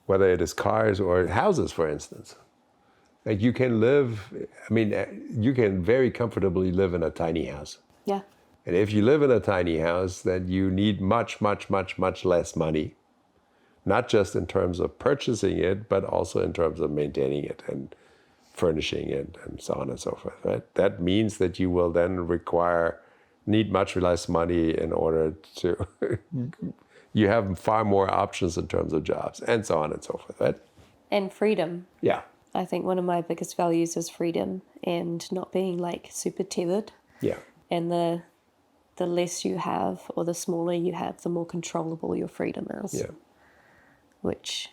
whether it is cars or houses, for instance. Like you can very comfortably live in a tiny house. Yeah. And if you live in a tiny house, then you need much, much, much, much less money, not just in terms of purchasing it, but also in terms of maintaining it and furnishing it and so on and so forth, right? That means that you will then need much less money in order to, you have far more options in terms of jobs and so on and so forth, right? And freedom. Yeah. I think one of my biggest values is freedom and not being super tethered. Yeah. And the less you have or the smaller you have, the more controllable your freedom is. Yeah. Which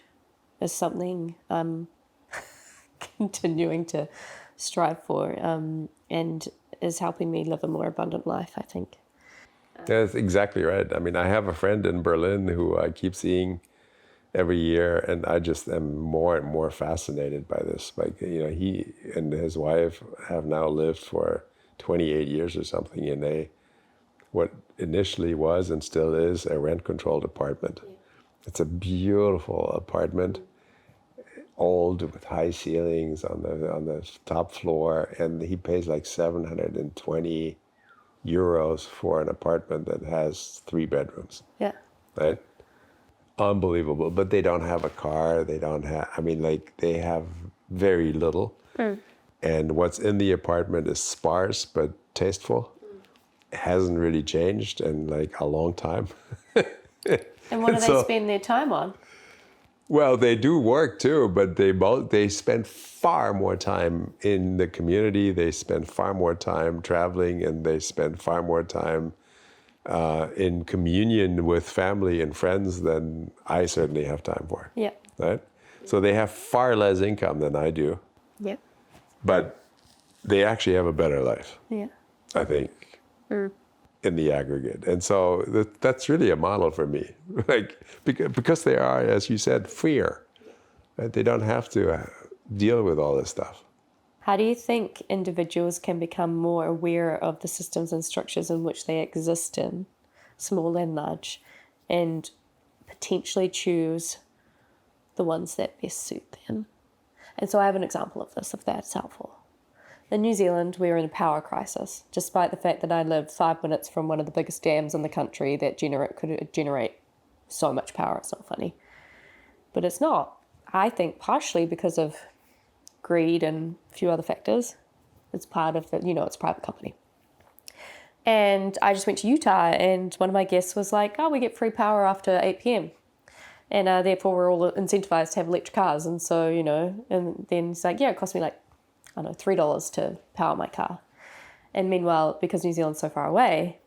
is something I'm continuing to strive for and is helping me live a more abundant life, I think. That's exactly right. I mean, I have a friend in Berlin who I keep seeing every year, and I just am more and more fascinated by this. He and his wife have now lived for 28 years or something in what initially was and still is a rent-controlled apartment. Yeah. It's a beautiful apartment, old with high ceilings on the top floor, and he pays like $720 euros for an apartment that has 3 bedrooms, Yeah. right? Unbelievable. But they don't have a car. They don't have, I mean, like, they have very little. And what's in the apartment is sparse but tasteful. It hasn't really changed in like a long time. And what do they spend their time on? Well, they do work too, but they spend far more time in the community. They spend far more time traveling, and they spend far more time in communion with family and friends than I certainly have time for. Yeah. Right? So they have far less income than I do, Yeah. but they actually have a better life, Yeah. I think, in the aggregate. And so that's really a model for me, like, because they are, as you said, freer. Right? They don't have to deal with all this stuff. How do you think individuals can become more aware of the systems and structures in which they exist in, small and large, and potentially choose the ones that best suit them? And so I have an example of this, if that's helpful. In New Zealand, we're in a power crisis, despite the fact that I live 5 minutes from one of the biggest dams in the country that could generate so much power. It's not funny. But it's not. I think partially because of greed and a few other factors. It's part of the, it's a private company. And I just went to Utah, and one of my guests was like, oh, we get free power after 8 p.m. And therefore we're all incentivized to have electric cars. And so, and then he's like, yeah, it cost me like, I don't know, $3 to power my car. And meanwhile, because New Zealand's so far away,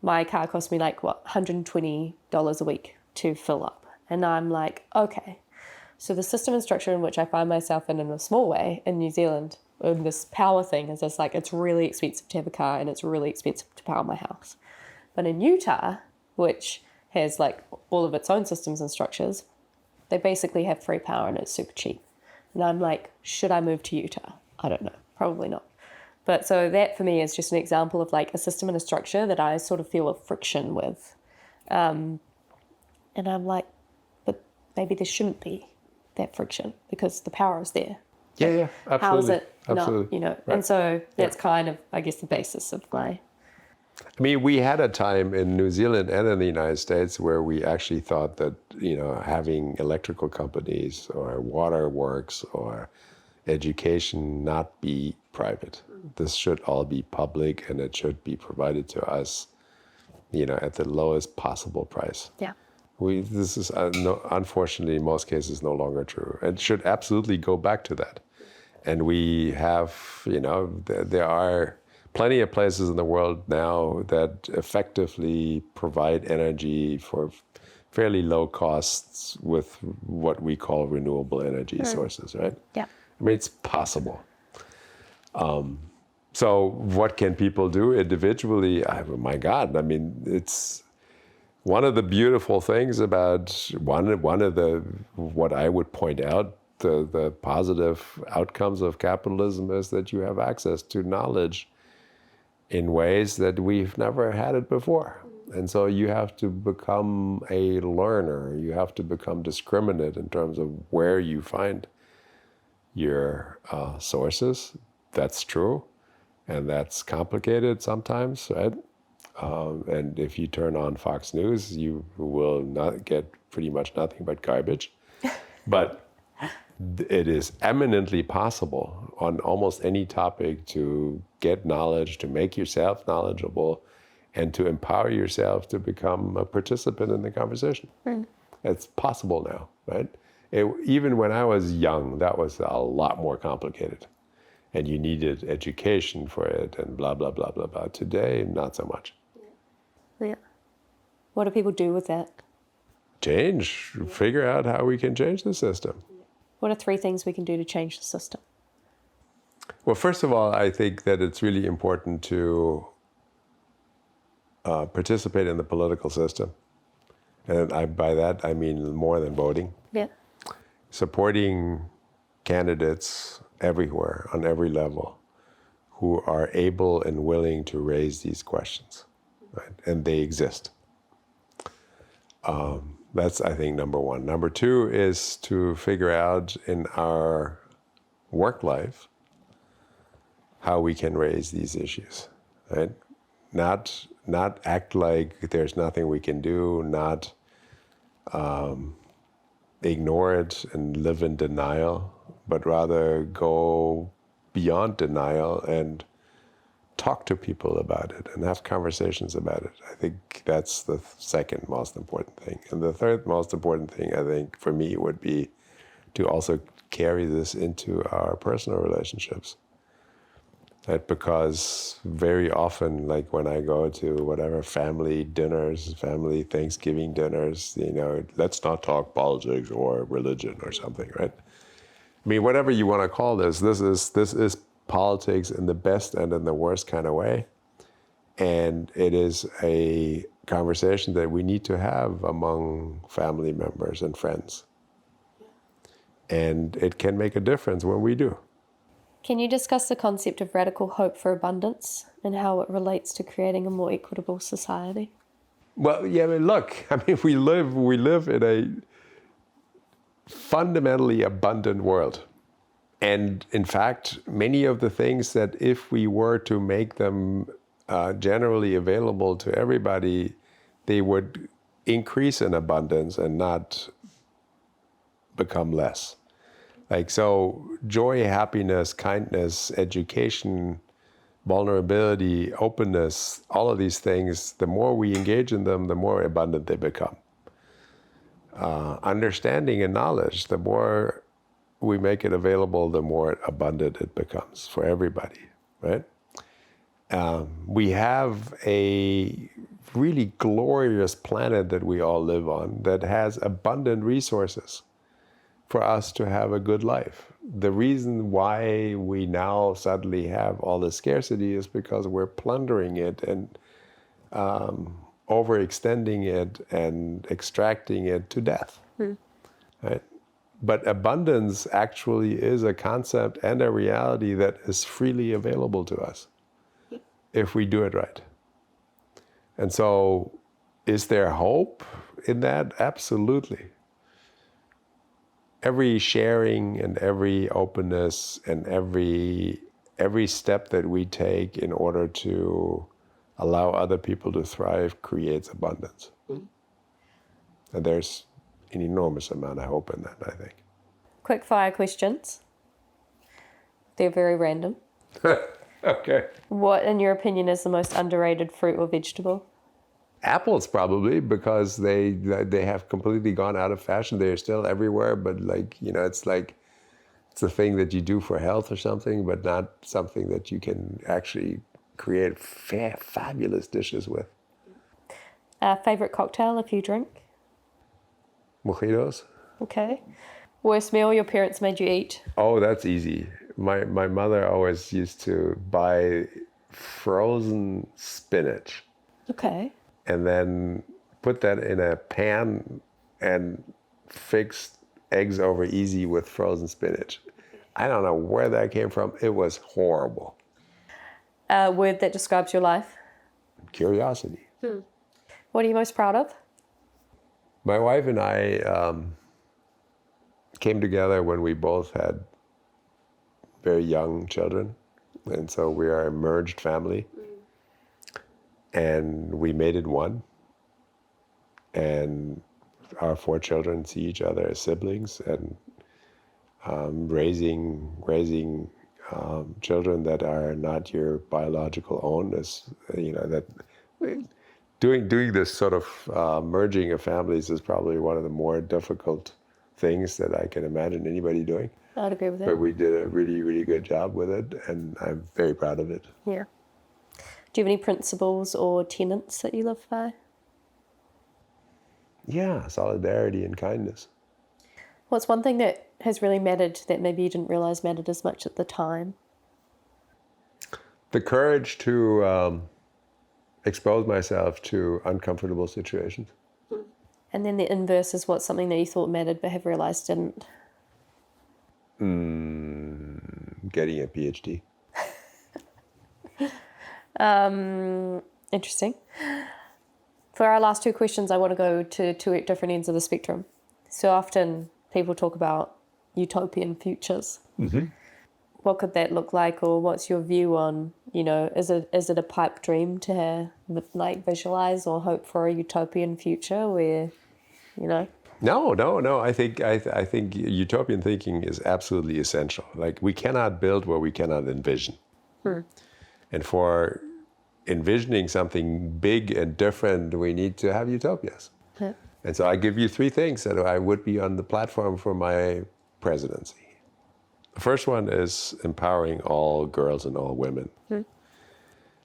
my car cost me like, $120 a week to fill up. And I'm like, okay. So the system and structure in which I find myself in a small way in New Zealand, in this power thing, is just like, it's really expensive to have a car and it's really expensive to power my house. But in Utah, which has like all of its own systems and structures, they basically have free power and it's super cheap. And I'm like, should I move to Utah? I don't know, probably not. But so that for me is just an example of like a system and a structure that I sort of feel a friction with. And I'm like, but maybe there shouldn't be that friction because the power is there. Yeah, absolutely. How is it absolutely. not, Right. And so that's kind of, I guess, the basis of my... I mean, we had a time in New Zealand and in the United States where we actually thought that, having electrical companies or waterworks or education not be private. This should all be public, and it should be provided to us, at the lowest possible price. Yeah. This is, unfortunately, in most cases, no longer true. It should absolutely go back to that. And we have, there are plenty of places in the world now that effectively provide energy for fairly low costs with what we call renewable energy sources, right? Yeah. I mean, it's possible. So what can people do individually? My God, I mean, it's one of the beautiful things about one of the, what I would point out, the positive outcomes of capitalism is that you have access to knowledge in ways that we've never had it before. And so you have to become a learner. You have to become discriminate in terms of where you find your sources. That's true. And that's complicated sometimes, right? And if you turn on Fox News, you will not get pretty much nothing but garbage. But it is eminently possible on almost any topic to get knowledge, to make yourself knowledgeable, and to empower yourself to become a participant in the conversation. It's possible now, right? Even when I was young, that was a lot more complicated. And you needed education for it and blah, blah, blah, blah, blah. Today, not so much. Yeah. What do people do with that? Change. Figure out how we can change the system. What are 3 things we can do to change the system? Well, first of all, I think that it's really important to participate in the political system. And by that, I mean more than voting. Yeah. Supporting candidates everywhere, on every level, who are able and willing to raise these questions, right? And they exist. That's, I think, number one. Number 2 is to figure out in our work life how we can raise these issues, right? Not act like there's nothing we can do, not ignore it and live in denial, but rather go beyond denial and talk to people about it and have conversations about it. I think that's the second most important thing. And the third most important thing, I think, for me would be to also carry this into our personal relationships. Right? Because very often, like when I go to whatever family dinners, family Thanksgiving dinners, let's not talk politics or religion or something, right? I mean, whatever you want to call this is politics in the best and in the worst kind of way. And it is a conversation that we need to have among family members and friends. And it can make a difference when we do. Can you discuss the concept of radical hope for abundance and how it relates to creating a more equitable society? Well, yeah, look, we live in a fundamentally abundant world. And in fact, many of the things that if we were to make them generally available to everybody, they would increase in abundance and not become less. Like, so joy, happiness, kindness, education, vulnerability, openness, all of these things, the more we engage in them, the more abundant they become. Understanding and knowledge, the more we make it available, the more abundant it becomes for everybody, right? We have a really glorious planet that we all live on that has abundant resources for us to have a good life. The reason why we now suddenly have all this scarcity is because we're plundering it and overextending it and extracting it to death, right? But abundance actually is a concept and a reality that is freely available to us if we do it right. And so, is there hope in that? Absolutely. Every sharing and every openness and every step that we take in order to allow other people to thrive creates abundance. And there's an enormous amount of hope in that, I think. Quick fire questions. They're very random. Okay. What, in your opinion, is the most underrated fruit or vegetable? Apples, probably, because they have completely gone out of fashion. They're still everywhere, but it's a thing that you do for health or something, but not something that you can actually create fabulous dishes with. Favorite cocktail if you drink? Mojitos. Okay. Worst meal your parents made you eat? Oh, that's easy. My mother always used to buy frozen spinach. Okay. And then put that in a pan and fix eggs over easy with frozen spinach. I don't know where that came from. It was horrible. A word that describes your life? Curiosity. What are you most proud of? My wife and I came together when we both had very young children. And so we are a merged family. And we made it one. And our 4 children see each other as siblings, and raising children that are not your biological own is, that doing this sort of merging of families is probably one of the more difficult things that I can imagine anybody doing. I'd agree with that. But we did a really, really good job with it, and I'm very proud of it. Yeah. Do you have any principles or tenets that you live by? Yeah, solidarity and kindness. What's one thing that has really mattered that maybe you didn't realize mattered as much at the time? The courage to expose myself to uncomfortable situations. And then the inverse is what's something that you thought mattered but have realized didn't? Getting a PhD. Interesting. For our last 2 questions, I want to go to 2 different ends of the spectrum. So often people talk about utopian futures. what could that look like, or what's your view on, is it a pipe dream to visualize or hope for a utopian future where, No. I think utopian thinking is absolutely essential. Like, we cannot build what we cannot envision. And for envisioning something big and different, we need to have utopias. Yeah. And so I give you 3 things that I would be on the platform for my presidency. The first one is empowering all girls and all women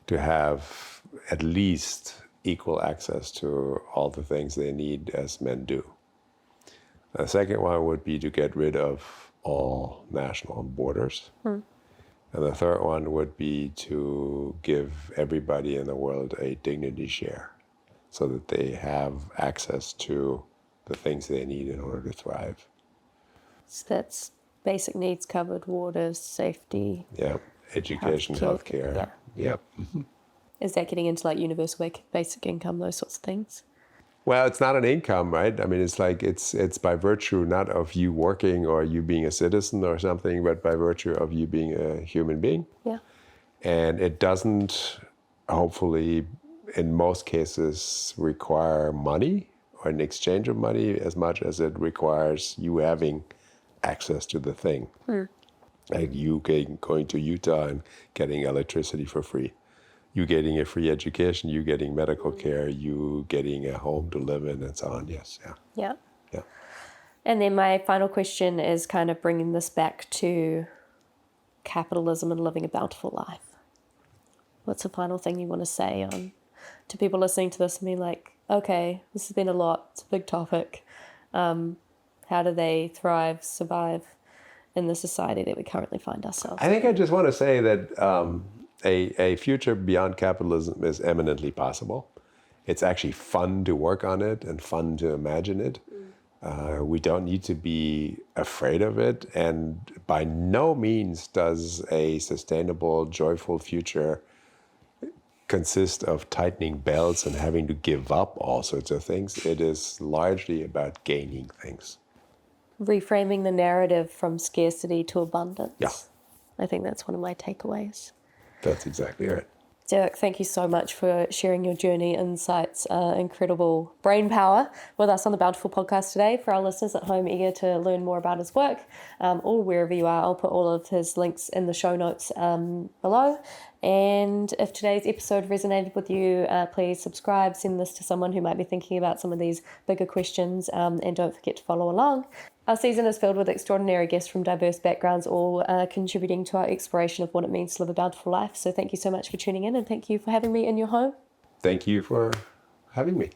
to have at least equal access to all the things they need as men do. The second one would be to get rid of all national borders. And the third one would be to give everybody in the world a dignity share so that they have access to the things they need in order to thrive. So that's basic needs covered: water, safety. Yeah, education, healthcare. Yeah. Yep. Is that getting into universal basic income, those sorts of things? Well, it's not an income, right? I mean, it's by virtue not of you working or you being a citizen or something, but by virtue of you being a human being. Yeah. And it doesn't, hopefully, in most cases, require money or an exchange of money as much as it requires you having access to the thing. Like you going to Utah and getting electricity for free. You getting a free education, you getting medical care, you getting a home to live in, and so on. Yes, Yeah. yeah. And then my final question is kind of bringing this back to capitalism and living a bountiful life. What's the final thing you want to say to people listening to this and be like, okay, this has been a lot, it's a big topic. How do they thrive, survive in the society that we currently find ourselves in? I think I just want to say that a future beyond capitalism is eminently possible. It's actually fun to work on it and fun to imagine it. We don't need to be afraid of it. And by no means does a sustainable, joyful future consist of tightening belts and having to give up all sorts of things. It is largely about gaining things. Reframing the narrative from scarcity to abundance. Yeah. I think that's one of my takeaways. That's exactly right. Dirk, thank you so much for sharing your journey, insights, incredible brain power with us on the Bountiful Podcast today. For our listeners at home eager to learn more about his work, or wherever you are, I'll put all of his links in the show notes below. And if today's episode resonated with you, please subscribe, send this to someone who might be thinking about some of these bigger questions, and don't forget to follow along. Our season is filled with extraordinary guests from diverse backgrounds, all contributing to our exploration of what it means to live a bountiful life. So thank you so much for tuning in, and thank you for having me in your home. Thank you for having me.